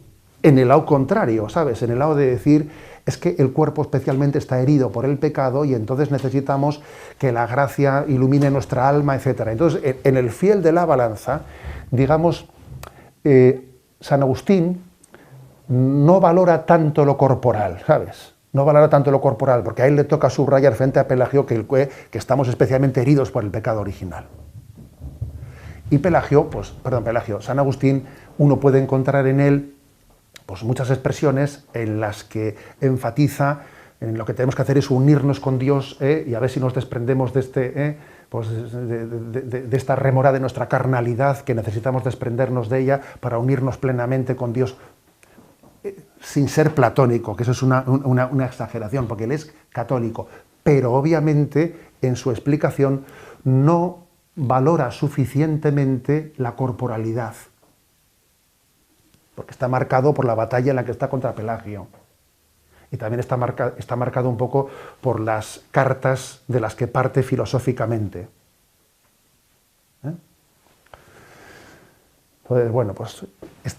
en el lado contrario, ¿sabes? En el lado de decir, es que el cuerpo especialmente está herido por el pecado y entonces necesitamos que la gracia ilumine nuestra alma, etc. Entonces, en el fiel de la balanza, digamos, San Agustín no valora tanto lo corporal, ¿sabes? No valora tanto lo corporal, porque a él le toca subrayar frente a Pelagio que estamos especialmente heridos por el pecado original. Y San Agustín, uno puede encontrar en él pues muchas expresiones en las que enfatiza en lo que tenemos que hacer es unirnos con Dios y a ver si nos desprendemos de esta rémora de nuestra carnalidad, que necesitamos desprendernos de ella para unirnos plenamente con Dios, sin ser platónico, que eso es una exageración, porque él es católico, pero obviamente en su explicación no valora suficientemente la corporalidad, porque está marcado por la batalla en la que está contra Pelagio. Y también está marcado un poco por las cartas de las que parte filosóficamente. Entonces, bueno, pues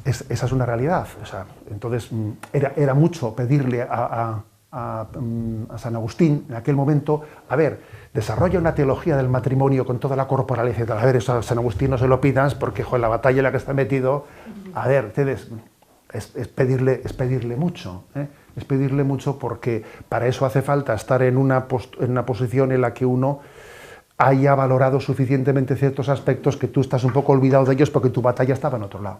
esa es una realidad. O sea, entonces era mucho pedirle a San Agustín en aquel momento, a ver, desarrolla una teología del matrimonio con toda la corporalidad y tal. A ver, eso a San Agustín no se lo pidas porque, joder, la batalla en la que está metido, a ver, ustedes, es pedirle mucho, es pedirle mucho, porque para eso hace falta estar en una posición en la que uno haya valorado suficientemente ciertos aspectos que tú estás un poco olvidado de ellos porque tu batalla estaba en otro lado.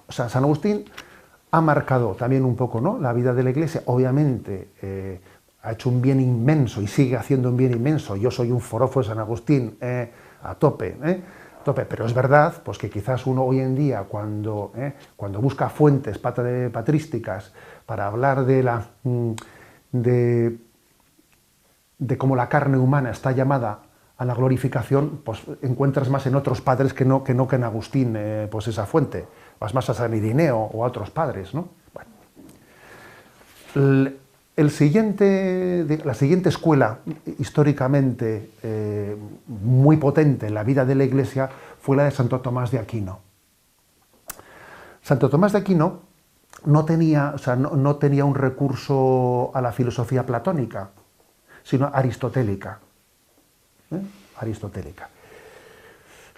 O sea, San Agustín ha marcado también un poco, ¿no?, la vida de la Iglesia. Obviamente ha hecho un bien inmenso y sigue haciendo un bien inmenso. Yo soy un forofo de San Agustín, a tope, tope. Pero es verdad, pues, que quizás uno hoy en día, cuando busca fuentes patrísticas para hablar de cómo la carne humana está llamada a la glorificación, pues encuentras más en otros padres que no en Agustín, pues esa fuente. Vas más a San Irineo o a otros padres, ¿no? Bueno. La siguiente escuela, históricamente muy potente en la vida de la Iglesia, fue la de Santo Tomás de Aquino. Santo Tomás de Aquino no tenía un recurso a la filosofía platónica, sino aristotélica. Aristotélica.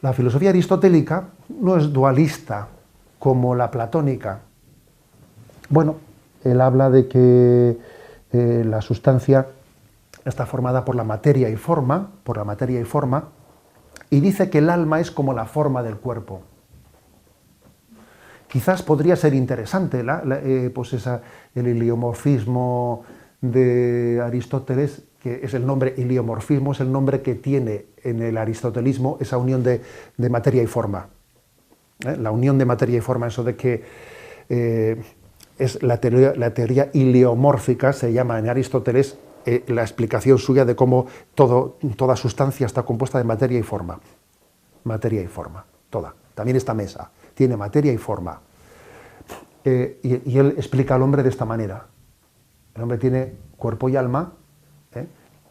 La filosofía aristotélica no es dualista como la platónica. Bueno, él habla de que la sustancia está formada por la materia y forma, y dice que el alma es como la forma del cuerpo. Quizás podría ser interesante el heliomorfismo de Aristóteles, que es el nombre heliomorfismo, es el nombre que tiene en el aristotelismo esa unión de materia y forma. La unión de materia y forma, eso de que es la teoría heliomórfica, se llama en Aristóteles, la explicación suya de cómo toda sustancia está compuesta de materia y forma. Materia y forma, toda. También esta mesa tiene materia y forma. Y él explica al hombre de esta manera. El hombre tiene cuerpo y alma,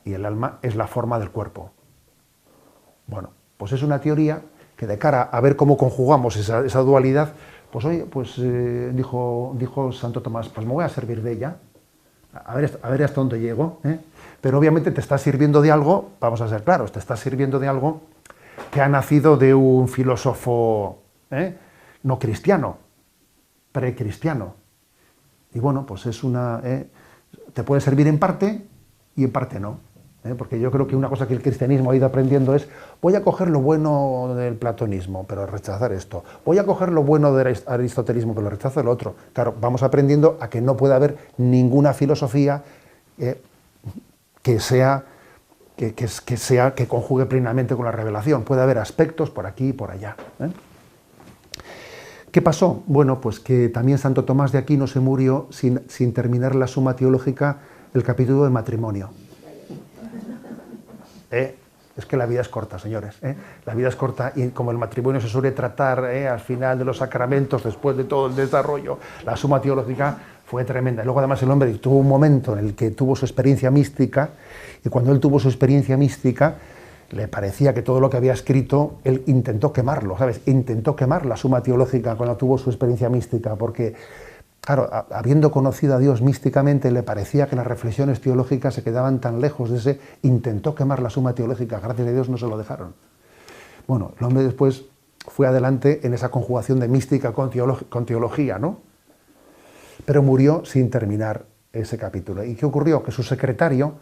y el alma es la forma del cuerpo. Bueno, pues es una teoría que, de cara a ver cómo conjugamos esa dualidad, pues oye, dijo Santo Tomás, pues me voy a servir de ella, a ver hasta dónde llego, Pero obviamente te está sirviendo de algo, vamos a ser claros, te está sirviendo de algo que ha nacido de un filósofo no cristiano, precristiano. Y bueno, pues te puede servir en parte y en parte no. Porque yo creo que una cosa que el cristianismo ha ido aprendiendo es: voy a coger lo bueno del platonismo, pero rechazar esto. Voy a coger lo bueno del aristotelismo, pero rechazo el otro. Claro, vamos aprendiendo a que no puede haber ninguna filosofía que conjugue plenamente con la revelación. Puede haber aspectos por aquí y por allá. ¿Qué pasó? Bueno, pues que también Santo Tomás de Aquino se murió sin terminar la Suma Teológica, el capítulo del matrimonio. Es que la vida es corta, señores. La vida es corta, y como el matrimonio se suele tratar al final de los sacramentos, después de todo el desarrollo, la Suma Teológica fue tremenda. Y luego, además, el hombre tuvo un momento en el que tuvo su experiencia mística, y cuando él tuvo su experiencia mística, le parecía que todo lo que había escrito, él intentó quemarlo, ¿sabes? Intentó quemar la Suma Teológica cuando tuvo su experiencia mística, porque, claro, habiendo conocido a Dios místicamente, le parecía que las reflexiones teológicas se quedaban tan lejos de ese. Intentó quemar la Suma Teológica, gracias a Dios no se lo dejaron. Bueno, el hombre después fue adelante en esa conjugación de mística con teología, ¿no? Pero murió sin terminar ese capítulo. ¿Y qué ocurrió? Que su secretario,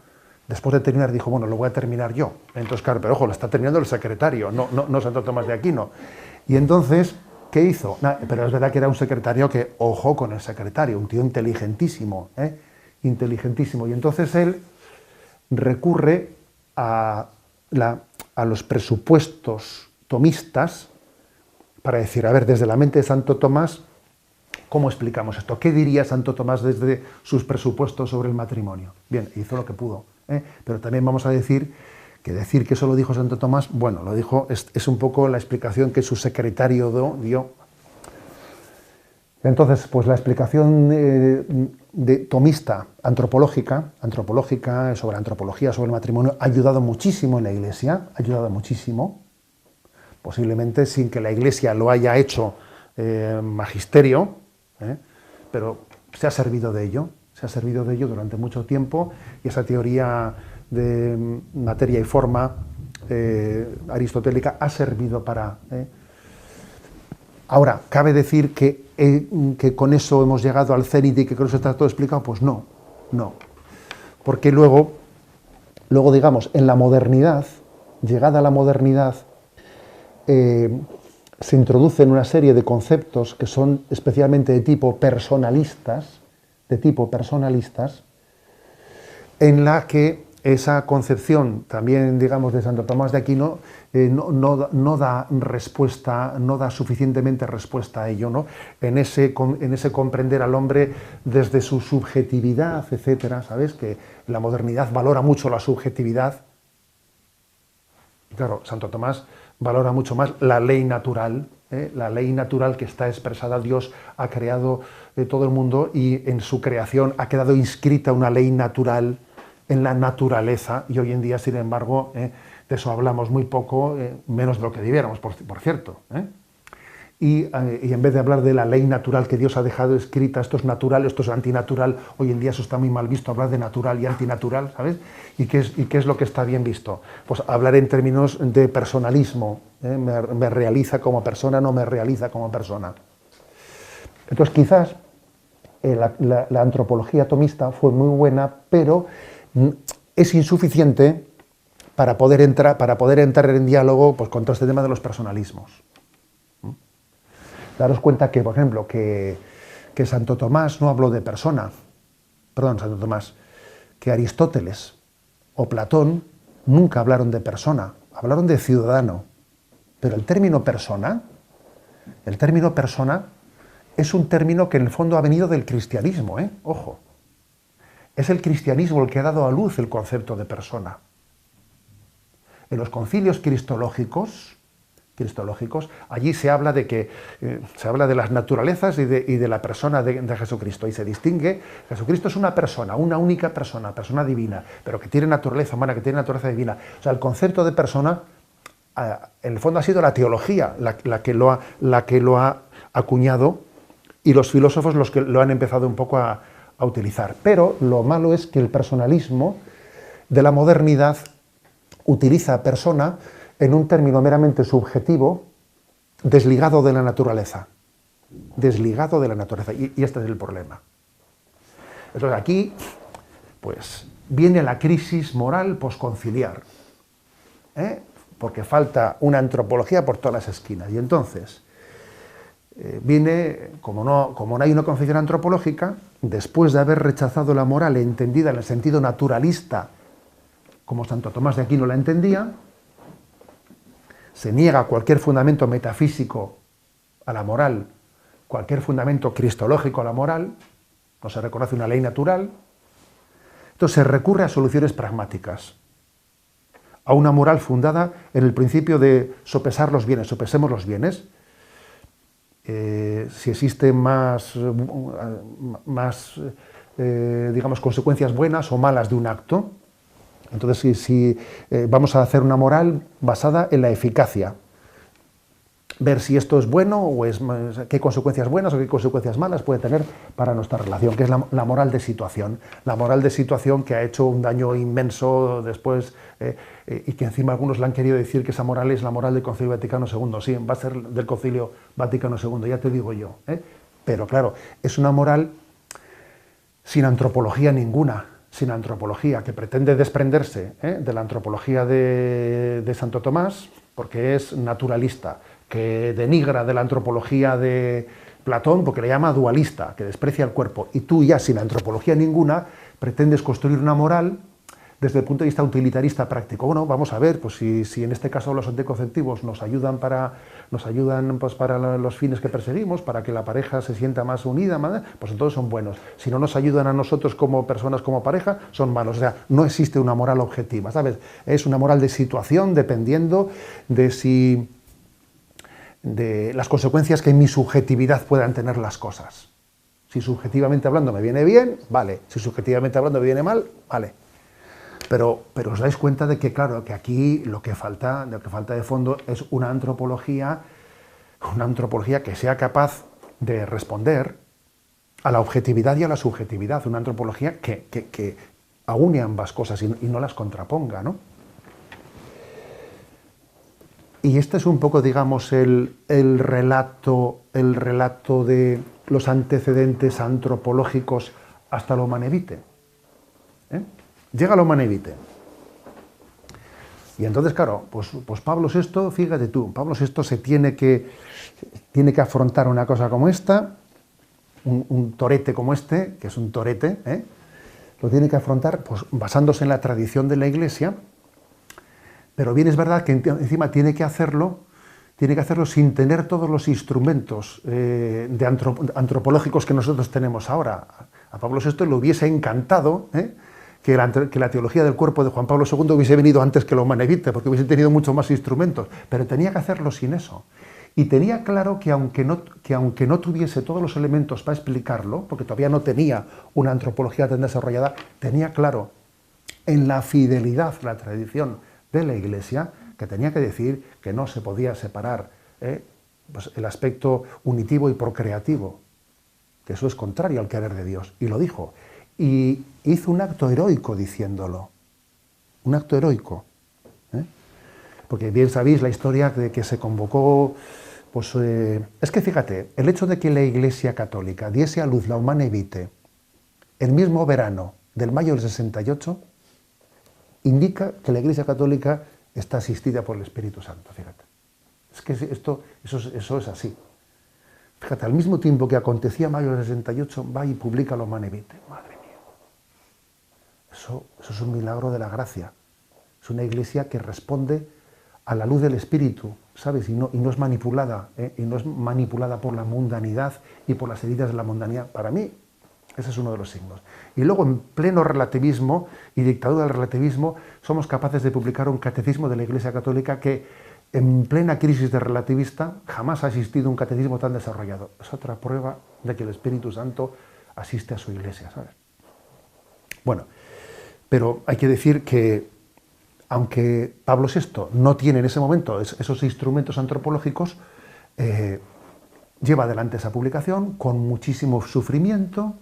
después de terminar, dijo: bueno, lo voy a terminar yo. Entonces, claro, pero ojo, lo está terminando el secretario, no Santo Tomás de Aquino. Y entonces, ¿qué hizo? Pero es verdad que era un secretario que, ojo con el secretario, un tío inteligentísimo, inteligentísimo. Y entonces él recurre a los presupuestos tomistas para decir: a ver, desde la mente de Santo Tomás, ¿cómo explicamos esto? ¿Qué diría Santo Tomás desde sus presupuestos sobre el matrimonio? Bien, hizo lo que pudo. Pero también vamos a decir que eso lo dijo Santo Tomás, bueno, lo dijo, es un poco la explicación que su secretario dio. Entonces, pues la explicación de tomista antropológica sobre antropología, sobre el matrimonio, ha ayudado muchísimo en la Iglesia, ha ayudado muchísimo, posiblemente sin que la Iglesia lo haya hecho magisterio, pero se ha servido de ello durante mucho tiempo, y esa teoría de materia y forma aristotélica ha servido para... Ahora, ¿cabe decir que con eso hemos llegado al cénit y que con eso está todo explicado? Pues no. Porque luego, digamos, en la modernidad, llegada a la modernidad, se introducen una serie de conceptos que son especialmente de tipo personalistas, en la que esa concepción también, digamos, de Santo Tomás de Aquino no da respuesta, no da suficientemente respuesta a ello, ¿no? En ese comprender al hombre desde su subjetividad, etcétera, ¿sabes? Que la modernidad valora mucho la subjetividad. Claro, Santo Tomás valora mucho más la ley natural, la ley natural que está expresada. Dios ha creado todo el mundo y en su creación ha quedado inscrita una ley natural en la naturaleza, y hoy en día, sin embargo, de eso hablamos muy poco, menos de lo que debiéramos, por cierto. Y en vez de hablar de la ley natural que Dios ha dejado escrita, esto es natural, esto es antinatural, hoy en día eso está muy mal visto, hablar de natural y antinatural, ¿sabes? ¿Y qué es lo que está bien visto? Pues hablar en términos de personalismo, me realiza como persona, no me realiza como persona. Entonces quizás la antropología tomista fue muy buena, pero es insuficiente para poder entrar en diálogo, pues, con todo este tema de los personalismos. Daros cuenta que, por ejemplo, que Santo Tomás no habló de persona, que Aristóteles o Platón nunca hablaron de persona, hablaron de ciudadano. Pero el término persona es un término que en el fondo ha venido del cristianismo, ojo. Es el cristianismo el que ha dado a luz el concepto de persona. En los concilios cristológicos, allí se habla de las naturalezas y de la persona de Jesucristo. Y se distingue, Jesucristo es una persona, una única persona divina, pero que tiene naturaleza humana, que tiene naturaleza divina. O sea, el concepto de persona, en el fondo ha sido la teología la que lo ha acuñado, y los filósofos los que lo han empezado un poco a utilizar. Pero lo malo es que el personalismo de la modernidad utiliza persona en un término meramente subjetivo, desligado de la naturaleza. Y este es el problema. Entonces aquí, pues, viene la crisis moral posconciliar, porque falta una antropología por todas las esquinas. Y entonces viene, como no hay una concepción antropológica, después de haber rechazado la moral entendida en el sentido naturalista, como Santo Tomás de Aquino la entendía, se niega cualquier fundamento metafísico a la moral, cualquier fundamento cristológico a la moral, no se reconoce una ley natural. Entonces se recurre a soluciones pragmáticas, a una moral fundada en el principio de sopesar los bienes, sopesemos los bienes. Si existen más digamos, consecuencias buenas o malas de un acto, entonces si vamos a hacer una moral basada en la eficacia, ver si esto es bueno o qué consecuencias buenas o qué consecuencias malas puede tener para nuestra relación, que es la moral de situación. La moral de situación que ha hecho un daño inmenso después, y que encima algunos le han querido decir que esa moral es la moral del Concilio Vaticano II. Sí, va a ser del Concilio Vaticano II, ya te digo yo. Pero claro, es una moral sin antropología ninguna, que pretende desprenderse de la antropología de Santo Tomás, porque es naturalista, que denigra de la antropología de Platón, porque le llama dualista, que desprecia el cuerpo. Y tú, ya sin antropología ninguna, pretendes construir una moral desde el punto de vista utilitarista práctico. Bueno, vamos a ver, pues si en este caso los anticonceptivos nos ayudan para los fines que perseguimos, para que la pareja se sienta más unida, pues entonces son buenos. Si no nos ayudan a nosotros como personas, como pareja, son malos. O sea, no existe una moral objetiva, ¿sabes? Es una moral de situación, dependiendo de las consecuencias que en mi subjetividad puedan tener las cosas. Si subjetivamente hablando me viene bien, vale. Si subjetivamente hablando me viene mal, vale. Pero os dais cuenta de que, claro, que aquí lo que falta de fondo es una antropología que sea capaz de responder a la objetividad y a la subjetividad, una antropología que aúne ambas cosas y no las contraponga, ¿no? Y este es un poco, digamos, el relato de los antecedentes antropológicos hasta lo manevite. Llega lo manevite. Y entonces, claro, pues Pablo VI, fíjate tú, Pablo VI tiene que afrontar una cosa como esta, un torete como este, que es un torete, lo tiene que afrontar pues, basándose en la tradición de la Iglesia, pero bien es verdad que encima tiene que hacerlo sin tener todos los instrumentos antropológicos que nosotros tenemos ahora. A Pablo VI le hubiese encantado que la teología del cuerpo de Juan Pablo II hubiese venido antes que la Humanae Vitae, porque hubiese tenido muchos más instrumentos, pero tenía que hacerlo sin eso. Y tenía claro que aunque no tuviese todos los elementos para explicarlo, porque todavía no tenía una antropología tan desarrollada, tenía claro en la fidelidad a la tradición de la Iglesia que tenía que decir que no se podía separar pues el aspecto unitivo y procreativo, que eso es contrario al querer de Dios, y lo dijo. Y hizo un acto heroico diciéndolo, un acto heroico. Porque bien sabéis la historia de que se convocó, pues es que fíjate, el hecho de que la Iglesia Católica diese a luz la Humanae Vitae el mismo verano del mayo del 68, indica que la Iglesia Católica está asistida por el Espíritu Santo, fíjate. Es que eso es así. Fíjate, al mismo tiempo que acontecía mayo del 68, va y publica la Humanae Vitae. Madre mía. Eso es un milagro de la gracia. Es una Iglesia que responde a la luz del Espíritu, ¿sabes? Y no es manipulada, y no es manipulada por la mundanidad y por las heridas de la mundanidad. Para mí, ese es uno de los signos. Y luego, en pleno relativismo y dictadura del relativismo, somos capaces de publicar un catecismo de la Iglesia Católica que, en plena crisis de relativista, jamás ha existido un catecismo tan desarrollado. Es otra prueba de que el Espíritu Santo asiste a su Iglesia, ¿sabes? Bueno, pero hay que decir que aunque Pablo VI no tiene en ese momento esos instrumentos antropológicos, lleva adelante esa publicación con muchísimo sufrimiento,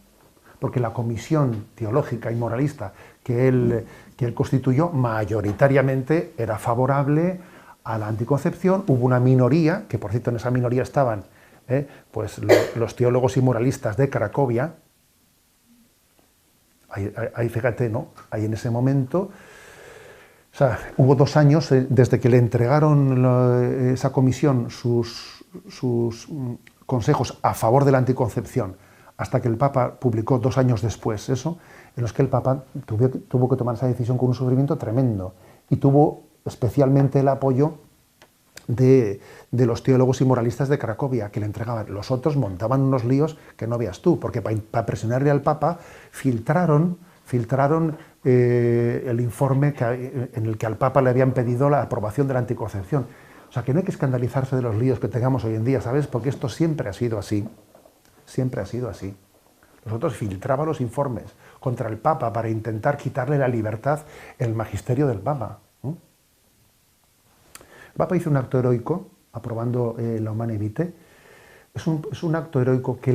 porque la comisión teológica y moralista que él constituyó mayoritariamente era favorable a la anticoncepción. Hubo una minoría, que por cierto en esa minoría estaban pues los teólogos y moralistas de Cracovia. Ahí fíjate, ¿no? Ahí en ese momento... O sea, hubo 2 años desde que le entregaron esa comisión sus consejos a favor de la anticoncepción hasta que el Papa publicó 2 años después eso, en los que el Papa tuvo que tomar esa decisión con un sufrimiento tremendo y tuvo especialmente el apoyo de los teólogos y moralistas de Cracovia, que le entregaban. Los otros montaban unos líos que no veas tú, porque para presionarle al Papa filtraron el informe en el que al Papa le habían pedido la aprobación de la anticoncepción. O sea, que no hay que escandalizarse de los líos que tengamos hoy en día, ¿sabes? Porque esto siempre ha sido así. Siempre ha sido así. Nosotros filtraban los informes contra el Papa para intentar quitarle la libertad el magisterio del Papa. El Papa hizo un acto heroico aprobando la Humanae Vitae. Es un acto heroico que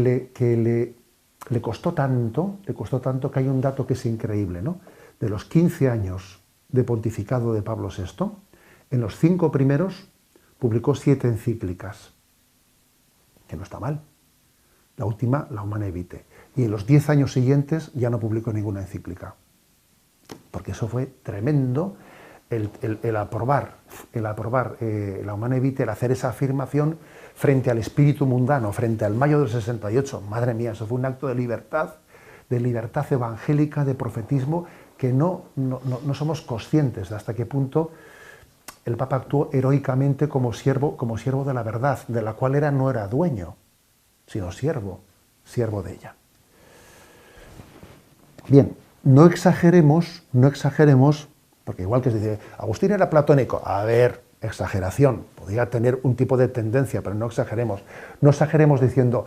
le costó tanto que hay un dato que es increíble, ¿no? De los 15 años de pontificado de Pablo VI, en los 5 primeros publicó 7 encíclicas, que no está mal. La última, la Humanae Vitae. Y en los 10 años siguientes ya no publicó ninguna encíclica. Porque eso fue tremendo, el aprobar la Humanae Vitae, el hacer esa afirmación frente al espíritu mundano, frente al mayo del 68. Madre mía, eso fue un acto de libertad evangélica, de profetismo, que no somos conscientes de hasta qué punto el Papa actuó heroicamente como siervo de la verdad, de la cual no era dueño, sino siervo de ella. Bien, no exageremos, porque igual que se dice, Agustín era platónico, a ver, exageración, podría tener un tipo de tendencia, pero no exageremos. No exageremos diciendo,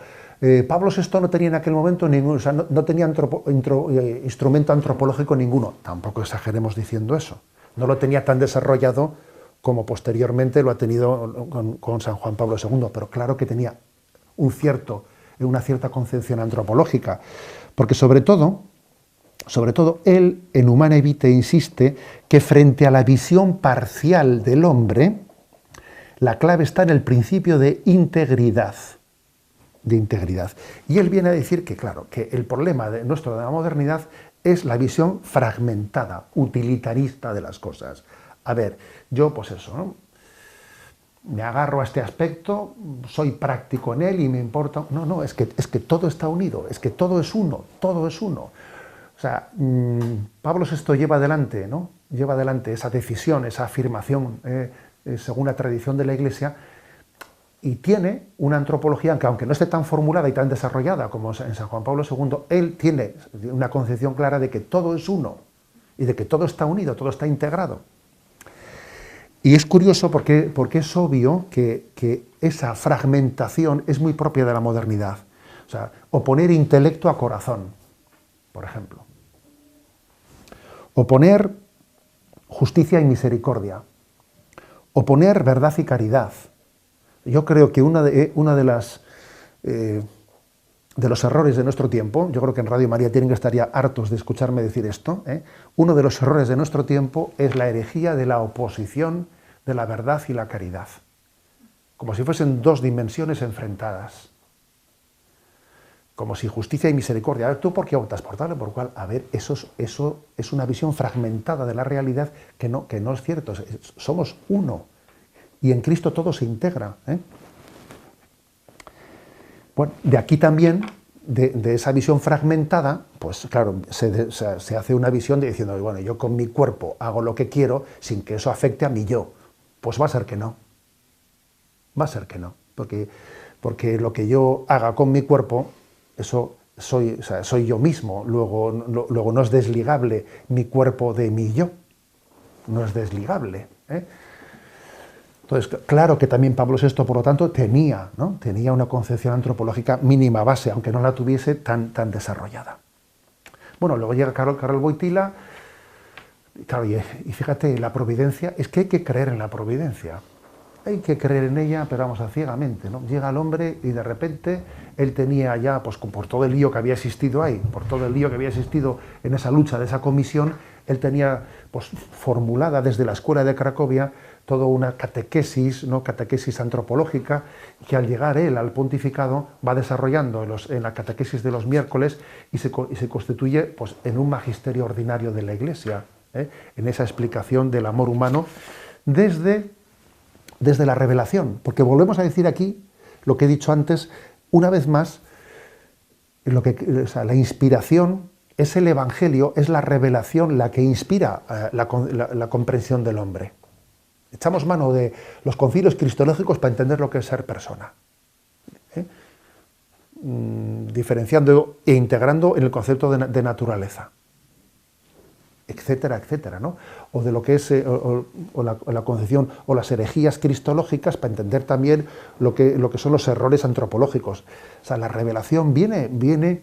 Pablo VI no tenía en aquel momento ninguno, o sea, no tenía instrumento antropológico ninguno. Tampoco exageremos diciendo eso. No lo tenía tan desarrollado como posteriormente lo ha tenido con San Juan Pablo II, pero claro que tenía una cierta concepción antropológica, porque sobre todo, él en Humanae Vitae insiste que frente a la visión parcial del hombre, la clave está en el principio de integridad. Y él viene a decir que, claro, que el problema de la modernidad es la visión fragmentada, utilitarista de las cosas. a ver, yo pues eso, ¿no? Me agarro a este aspecto, soy práctico en él y me importa... No, no, es que todo está unido, es que todo es uno, todo es uno. O sea, Pablo VI lleva adelante, ¿no? Lleva adelante esa decisión, esa afirmación, según la tradición de la Iglesia, y tiene una antropología que, aunque no esté tan formulada y tan desarrollada como en San Juan Pablo II, él tiene una concepción clara de que todo es uno y de que todo está unido, todo está integrado. Y es curioso porque es obvio que esa fragmentación es muy propia de la modernidad. O sea, oponer intelecto a corazón, por ejemplo. Oponer justicia y misericordia. Oponer verdad y caridad. Yo creo que una de los errores de nuestro tiempo, yo creo que en Radio María tienen que estar ya hartos de escucharme decir esto, uno de los errores de nuestro tiempo es la herejía de la oposición de la verdad y la caridad, como si fuesen dos dimensiones enfrentadas, como si justicia y misericordia. A ver, ¿tú por qué optas por tal o por cual? A ver, eso es una visión fragmentada de la realidad que no es cierto. Somos uno y en Cristo todo se integra. Bueno, de aquí también, de esa visión fragmentada, pues claro, se hace una visión de diciendo, bueno, yo con mi cuerpo hago lo que quiero sin que eso afecte a mi yo. Pues va a ser que no. Va a ser que no. Porque lo que yo haga con mi cuerpo, eso soy yo mismo. Luego no es desligable mi cuerpo de mi yo. No es desligable. Entonces, claro que también Pablo VI, por lo tanto, tenía una concepción antropológica mínima base, aunque no la tuviese tan desarrollada. Bueno, luego llega Karol Wojtyła, claro, y fíjate, la providencia, es que hay que creer en la providencia. Hay que creer en ella, pero vamos, ciegamente, ¿no? Llega el hombre y de repente él tenía ya, pues por todo el lío que había existido ahí, por todo el lío que había existido en esa lucha de esa comisión, él tenía pues formulada desde la escuela de Cracovia toda una catequesis, ¿no? Catequesis antropológica, que al llegar él al pontificado va desarrollando en la catequesis de los miércoles y se constituye pues, en un magisterio ordinario de la Iglesia, en esa explicación del amor humano desde la revelación. Porque volvemos a decir aquí lo que he dicho antes, una vez más, la inspiración es el Evangelio, es la revelación la que inspira la comprensión del hombre. Echamos mano de los concilios cristológicos para entender lo que es ser persona. Diferenciando e integrando en el concepto de naturaleza, etcétera, etcétera, ¿no? O de lo que es la concepción o las herejías cristológicas para entender también lo que son los errores antropológicos. O sea, la revelación viene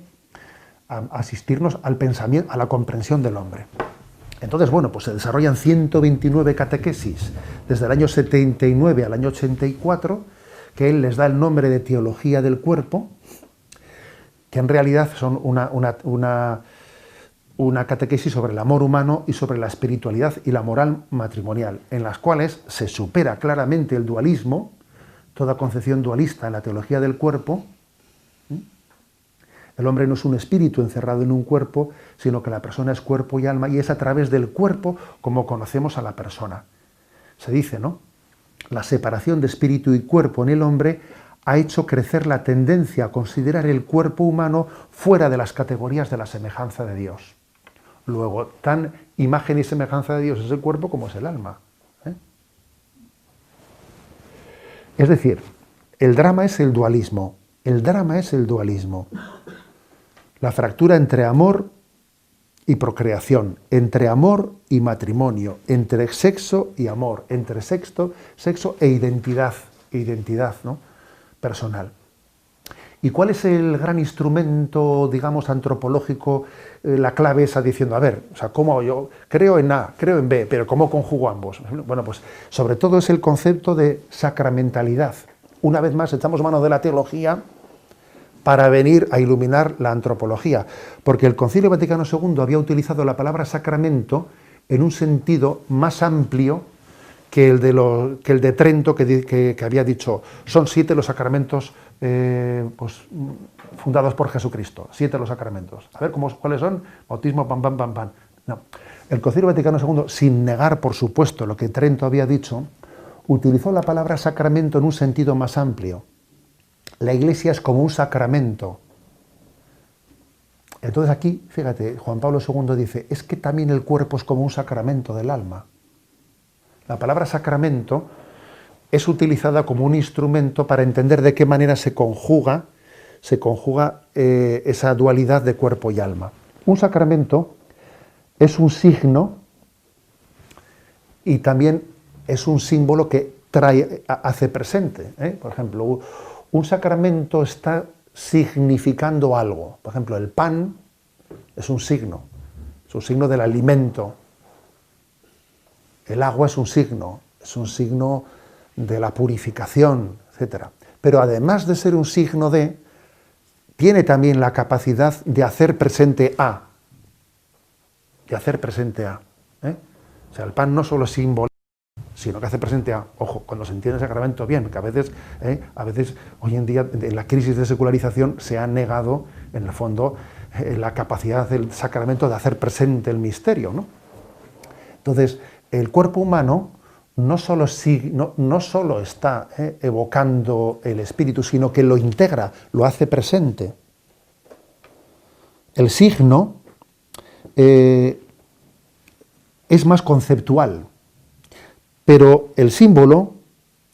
a asistirnos al pensamiento, a la comprensión del hombre. Entonces, bueno, pues se desarrollan 129 catequesis desde el año 79 al año 84, que él les da el nombre de teología del cuerpo, que en realidad son una catequesis sobre el amor humano y sobre la espiritualidad y la moral matrimonial, en las cuales se supera claramente el dualismo, toda concepción dualista en la teología del cuerpo. El hombre no es un espíritu encerrado en un cuerpo, sino que la persona es cuerpo y alma, y es a través del cuerpo como conocemos a la persona. Se dice, ¿no? La separación de espíritu y cuerpo en el hombre ha hecho crecer la tendencia a considerar el cuerpo humano fuera de las categorías de la semejanza de Dios. Luego, tan imagen y semejanza de Dios es el cuerpo como es el alma. Es decir, el drama es el dualismo. El drama es el dualismo. La fractura entre amor y procreación, entre amor y matrimonio, entre sexo y amor, entre sexo e identidad, ¿no? Personal. ¿Y cuál es el gran instrumento, digamos, antropológico, la clave esa diciendo, a ver, o sea, ¿cómo yo creo en A, creo en B, pero cómo conjugo ambos? Bueno, pues sobre todo es el concepto de sacramentalidad. Una vez más echamos mano de la teología para venir a iluminar la antropología, porque el Concilio Vaticano II había utilizado la palabra sacramento en un sentido más amplio que el de Trento, que había dicho, son 7 los sacramentos pues, fundados por Jesucristo, 7 los sacramentos. A ver, ¿cuáles son? Bautismo, pam, pam, pam, pam. No. El Concilio Vaticano II, sin negar, por supuesto, lo que Trento había dicho, utilizó la palabra sacramento en un sentido más amplio. La Iglesia es como un sacramento. Entonces aquí, fíjate, Juan Pablo II dice, es que también el cuerpo es como un sacramento del alma. La palabra sacramento es utilizada como un instrumento para entender de qué manera se conjuga esa dualidad de cuerpo y alma. Un sacramento es un signo y también es un símbolo que hace presente. Por ejemplo, un sacramento está significando algo. Por ejemplo, el pan es un signo del alimento. El agua es un signo de la purificación, etc. Pero además de ser un signo tiene también la capacidad de hacer presente a. O sea, el pan no solo es símbolo, sino que hace presente a, ojo, cuando se entiende el sacramento bien, que a veces hoy en día en la crisis de secularización se ha negado, en el fondo, la capacidad del sacramento de hacer presente el misterio, ¿no? Entonces, el cuerpo humano no solo está evocando el espíritu, sino que lo integra, lo hace presente. El signo es más conceptual, pero el símbolo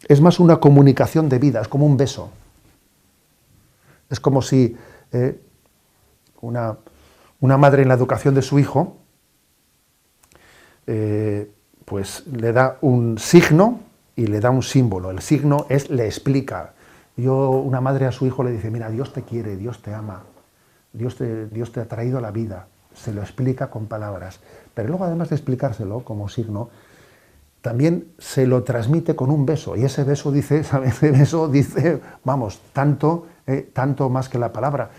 es más una comunicación de vida, es como un beso. Es como si una madre en la educación de su hijo pues le da un signo y le da un símbolo. El signo le explica. Una madre a su hijo le dice, mira, Dios te quiere, Dios te ama, Dios te ha traído a la vida. Se lo explica con palabras. Pero luego, además de explicárselo como signo, también se lo transmite con un beso. Y ese beso dice, vamos, tanto más que la palabra.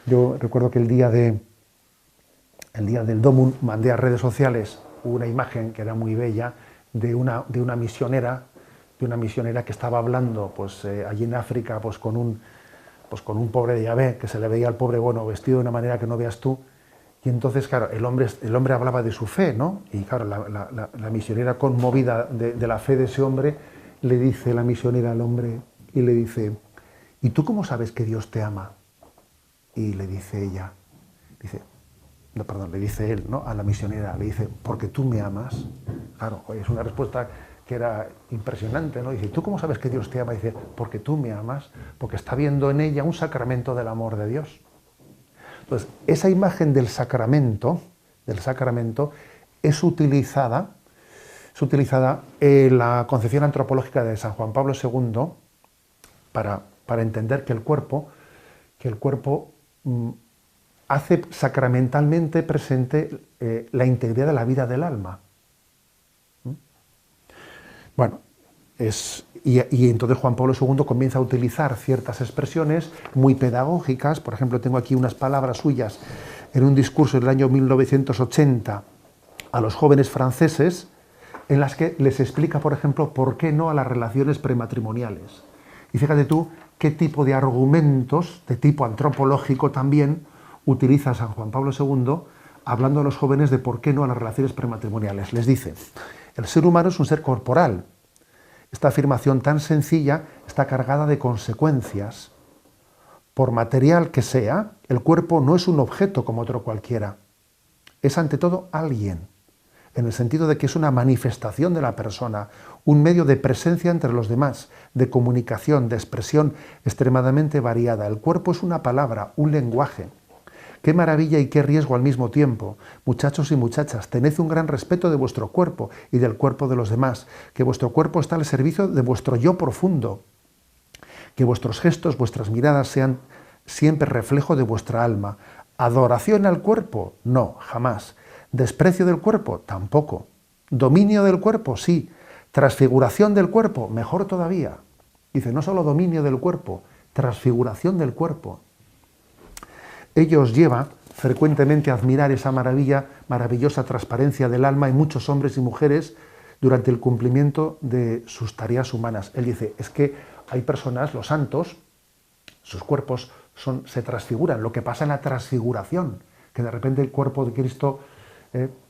Yo recuerdo que el día del Domum mandé a redes sociales una imagen que era muy bella de una misionera que estaba hablando allí en África con un pobre de Yahvé, que se le veía al pobre vestido de una manera que no veas tú. Y entonces, claro, el hombre hablaba de su fe, ¿no? Y claro, la misionera, conmovida de la fe de ese hombre, le dice la misionera al hombre, y le dice, ¿y tú cómo sabes que Dios te ama? Y le dice ella, le dice él, ¿no? A la misionera, le dice, porque tú me amas. Claro, es una respuesta que era impresionante, ¿no? Dice, ¿tú cómo sabes que Dios te ama? Y dice, porque tú me amas, porque está viendo en ella un sacramento del amor de Dios. Entonces, esa imagen del sacramento es utilizada en la concepción antropológica de San Juan Pablo II para entender que el cuerpo hace sacramentalmente presente la integridad de la vida del alma. Bueno, y entonces Juan Pablo II comienza a utilizar ciertas expresiones muy pedagógicas. Por ejemplo, tengo aquí unas palabras suyas en un discurso del año 1980 a los jóvenes franceses, en las que les explica, por ejemplo, por qué no a las relaciones prematrimoniales. Y fíjate tú qué tipo de argumentos, de tipo antropológico también, utiliza San Juan Pablo II hablando a los jóvenes de por qué no a las relaciones prematrimoniales. Les dice, el ser humano es un ser corporal. Esta afirmación tan sencilla está cargada de consecuencias. Por material que sea, el cuerpo no es un objeto como otro cualquiera. Es ante todo alguien, en el sentido de que es una manifestación de la persona, un medio de presencia entre los demás, de comunicación, de expresión extremadamente variada. El cuerpo es una palabra, un lenguaje. ¡Qué maravilla y qué riesgo al mismo tiempo! Muchachos y muchachas, tened un gran respeto de vuestro cuerpo y del cuerpo de los demás, que vuestro cuerpo está al servicio de vuestro yo profundo, que vuestros gestos, vuestras miradas sean siempre reflejo de vuestra alma. ¿Adoración al cuerpo? No, jamás. ¿Desprecio del cuerpo? Tampoco. ¿Dominio del cuerpo? Sí. ¿Transfiguración del cuerpo? Mejor todavía. Dice, no solo dominio del cuerpo, transfiguración del cuerpo. Ello os lleva frecuentemente a admirar esa maravillosa transparencia del alma en muchos hombres y mujeres durante el cumplimiento de sus tareas humanas. Él dice, es que hay personas, los santos, sus cuerpos se transfiguran. Lo que pasa en la transfiguración, que de repente el cuerpo de Cristo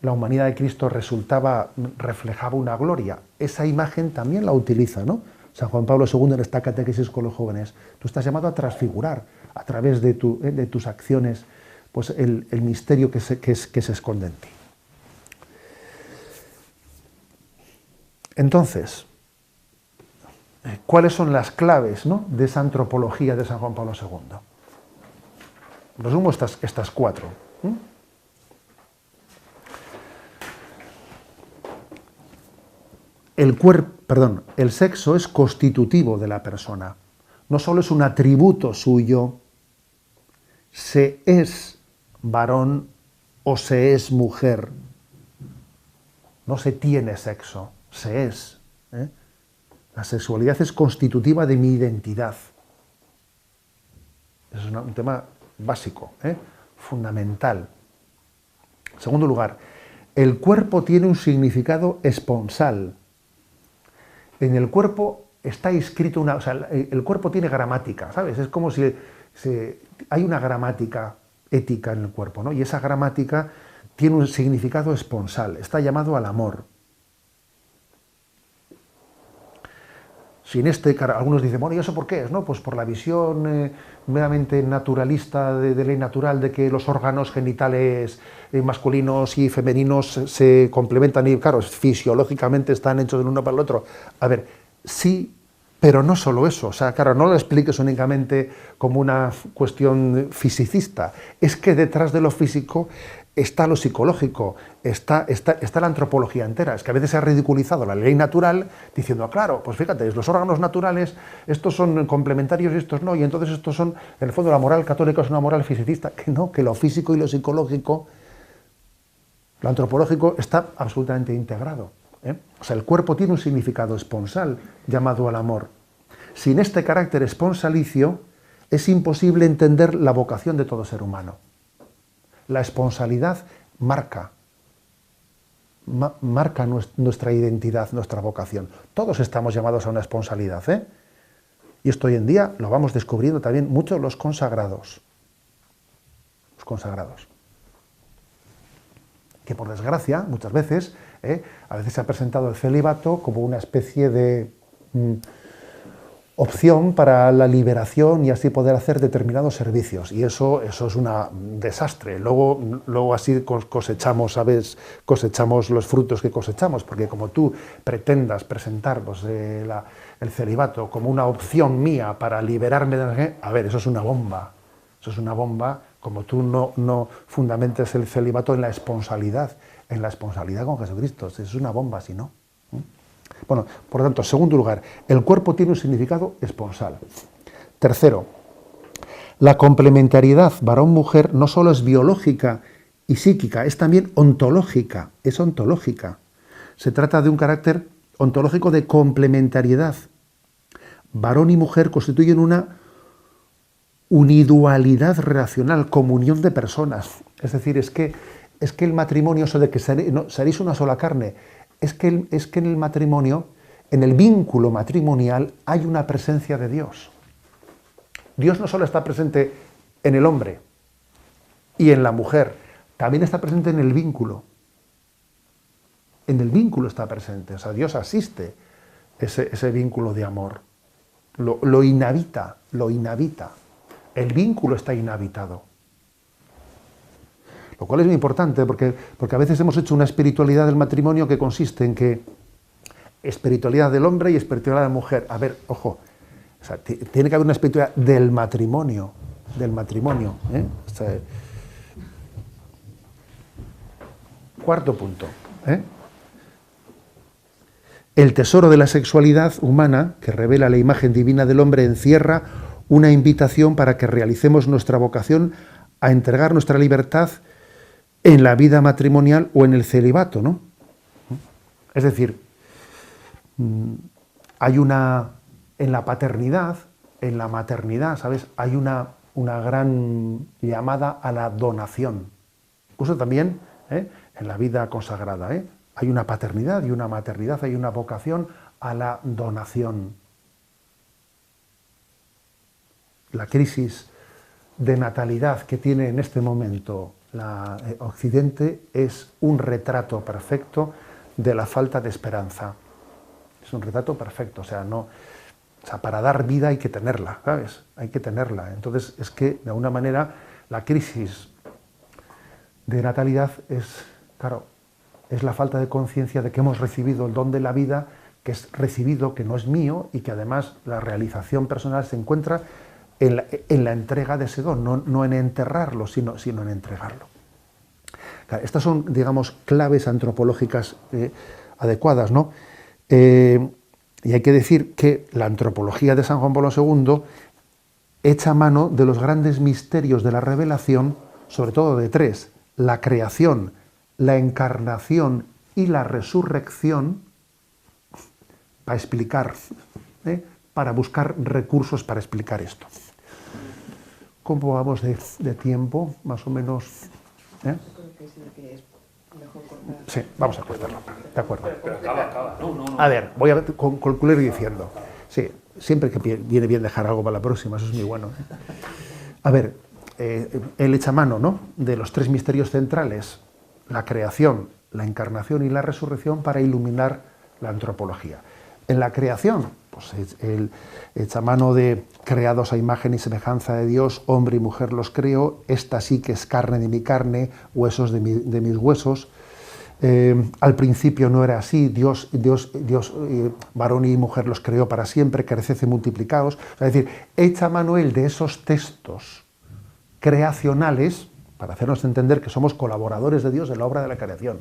la humanidad de Cristo reflejaba una gloria. Esa imagen también la utiliza, ¿no? San Juan Pablo II en esta catequesis con los jóvenes. Tú estás llamado a transfigurar a través de tus acciones pues el misterio que se esconde en ti. Entonces, ¿cuáles son las claves, ¿no?, de esa antropología de San Juan Pablo II? Resumo estas cuatro. El sexo es constitutivo de la persona. No solo es un atributo suyo, se es varón o se es mujer. No se tiene sexo, se es. La sexualidad es constitutiva de mi identidad. Es un tema básico, fundamental. En segundo lugar, el cuerpo tiene un significado esponsal. En el cuerpo está inscrito el cuerpo tiene gramática, ¿sabes? Es como si hay una gramática ética en el cuerpo, ¿no? Y esa gramática tiene un significado esponsal, está llamado al amor. Si en algunos dicen, bueno, ¿y eso por qué es? ¿No? Pues por la visión meramente naturalista de ley natural de que los órganos genitales masculinos y femeninos se complementan y, claro, fisiológicamente están hechos del uno para el otro. A ver, sí, pero no solo eso. O sea, claro, no lo expliques únicamente como una cuestión fisicista. Es que detrás de lo físico está lo psicológico, está la antropología entera. Es que a veces se ha ridiculizado la ley natural diciendo, claro, pues fíjate, los órganos naturales, estos son complementarios y estos no, y entonces estos son, en el fondo la moral católica es una moral fisicista. Que no, que lo físico y lo psicológico, lo antropológico está absolutamente integrado. O sea, el cuerpo tiene un significado esponsal llamado al amor. Sin este carácter esponsalicio es imposible entender la vocación de todo ser humano. La esponsalidad marca nuestra identidad, nuestra vocación. Todos estamos llamados a una esponsalidad, y esto hoy en día lo vamos descubriendo también mucho los consagrados. Los consagrados. Que por desgracia, muchas veces, a veces se ha presentado el celibato como una especie de opción para la liberación y así poder hacer determinados servicios. Y eso es un desastre. Luego así cosechamos, ¿sabes? Cosechamos los frutos que cosechamos, porque como tú pretendas presentar pues, el celibato como una opción mía para liberarme de... A ver, eso es una bomba. Eso es una bomba, como tú no fundamentes el celibato en la esponsalidad con Jesucristo. Es una bomba, si no. Bueno, por lo tanto, en segundo lugar, el cuerpo tiene un significado esponsal. Tercero, la complementariedad varón-mujer no solo es biológica y psíquica, es también ontológica, es ontológica. Se trata de un carácter ontológico de complementariedad. Varón y mujer constituyen una unidualidad relacional, comunión de personas. Es decir, es que el matrimonio, eso de que seréis una sola carne, es que en el matrimonio, en el vínculo matrimonial, hay una presencia de Dios. Dios no solo está presente en el hombre y en la mujer, también está presente en el vínculo. En el vínculo está presente, o sea, Dios asiste ese vínculo de amor. Lo inhabita. El vínculo está inhabitado. Lo cual es muy importante porque a veces hemos hecho una espiritualidad del matrimonio que consiste en que espiritualidad del hombre y espiritualidad de la mujer. A ver, ojo, o sea, tiene que haber una espiritualidad del matrimonio. O sea, cuarto punto. El tesoro de la sexualidad humana, que revela la imagen divina del hombre, encierra una invitación para que realicemos nuestra vocación a entregar nuestra libertad en la vida matrimonial o en el celibato, ¿no? Es decir, hay en la paternidad, en la maternidad, ¿sabes? Hay una gran llamada a la donación. Incluso también en la vida consagrada, hay una paternidad y una maternidad, hay una vocación a la donación. La crisis de natalidad que tiene en este momento Occidente es un retrato perfecto de la falta de esperanza. Es un retrato perfecto, o sea, para dar vida hay que tenerla, ¿sabes? Hay que tenerla. Entonces, es que, de alguna manera, la crisis de natalidad claro, es la falta de conciencia de que hemos recibido el don de la vida, que es recibido, que no es mío, y que además la realización personal se encuentra en la entrega de ese don, no en enterrarlo, sino en entregarlo. Claro, estas son, digamos, claves antropológicas adecuadas, ¿no? Y hay que decir que la antropología de San Juan Pablo II echa mano de los grandes misterios de la revelación, sobre todo de tres: la creación, la encarnación y la resurrección, para explicar, para buscar recursos para explicar esto. ¿Cómo vamos de tiempo, más o menos? Yo creo que sí, que es mejor cortar. Sí, vamos a cortarlo. De acuerdo. Pero acaba. No. A ver, voy a concluir diciendo. Sí, siempre que viene bien dejar algo para la próxima, eso es muy bueno. A ver, él echa mano, ¿no?, de los tres misterios centrales: la creación, la encarnación y la resurrección, para iluminar la antropología. En la creación, pues él echa mano de: creados a imagen y semejanza de Dios, hombre y mujer los creó, esta sí que es carne de mi carne, huesos de mis huesos. Al principio no era así, Dios, varón y mujer los creó para siempre, creced y multiplicaos. Es decir, echa mano él de esos textos creacionales para hacernos entender que somos colaboradores de Dios en la obra de la creación.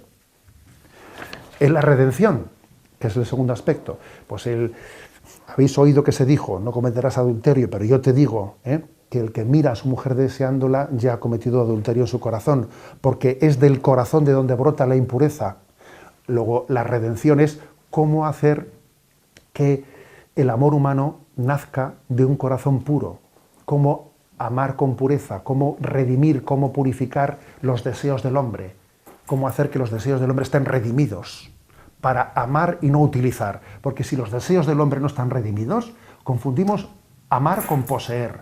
En la redención, que es el segundo aspecto, pues habéis oído que se dijo: no cometerás adulterio, pero yo te digo, que el que mira a su mujer deseándola ya ha cometido adulterio en su corazón, porque es del corazón de donde brota la impureza. Luego, la redención es cómo hacer que el amor humano nazca de un corazón puro, cómo amar con pureza, cómo redimir, cómo purificar los deseos del hombre, cómo hacer que los deseos del hombre estén redimidos, para amar y no utilizar. Porque si los deseos del hombre no están redimidos, confundimos amar con poseer,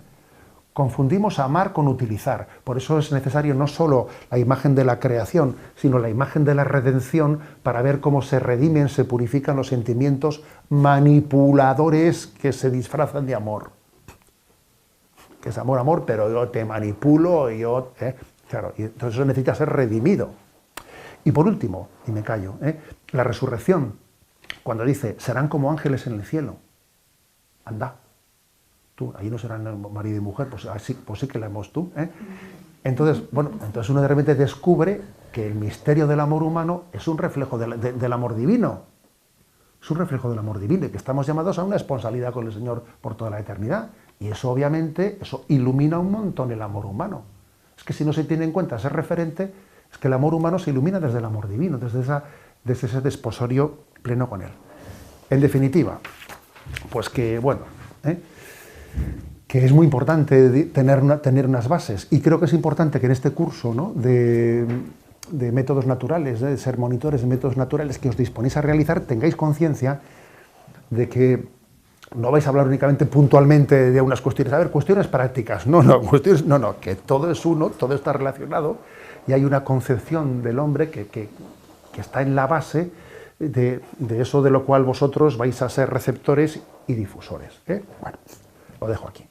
confundimos amar con utilizar. Por eso es necesario no solo la imagen de la creación, sino la imagen de la redención, para ver cómo se redimen, se purifican los sentimientos manipuladores que se disfrazan de amor. Que es amor, pero yo te manipulo, claro, y entonces eso necesita ser redimido. Y por último, y me callo, la resurrección, cuando dice: serán como ángeles en el cielo. Anda, tú, ahí no serán marido y mujer, pues sí que la hemos tú. Entonces, entonces uno de repente descubre que el misterio del amor humano es un reflejo del amor divino. Es un reflejo del amor divino, y que estamos llamados a una responsabilidad con el Señor por toda la eternidad. Y eso, obviamente, eso ilumina un montón el amor humano. Es que si no se tiene en cuenta ese referente, es que el amor humano se ilumina desde el amor divino, desde ese desposorio pleno con él. En definitiva, pues que, que es muy importante tener unas bases, y creo que es importante que en este curso, ¿no?, de métodos naturales, de ser monitores de métodos naturales que os disponéis a realizar, tengáis conciencia de que no vais a hablar únicamente puntualmente de unas cuestiones, cuestiones prácticas, que todo es uno, todo está relacionado, y hay una concepción del hombre que está en la base de eso de lo cual vosotros vais a ser receptores y difusores. Bueno, lo dejo aquí.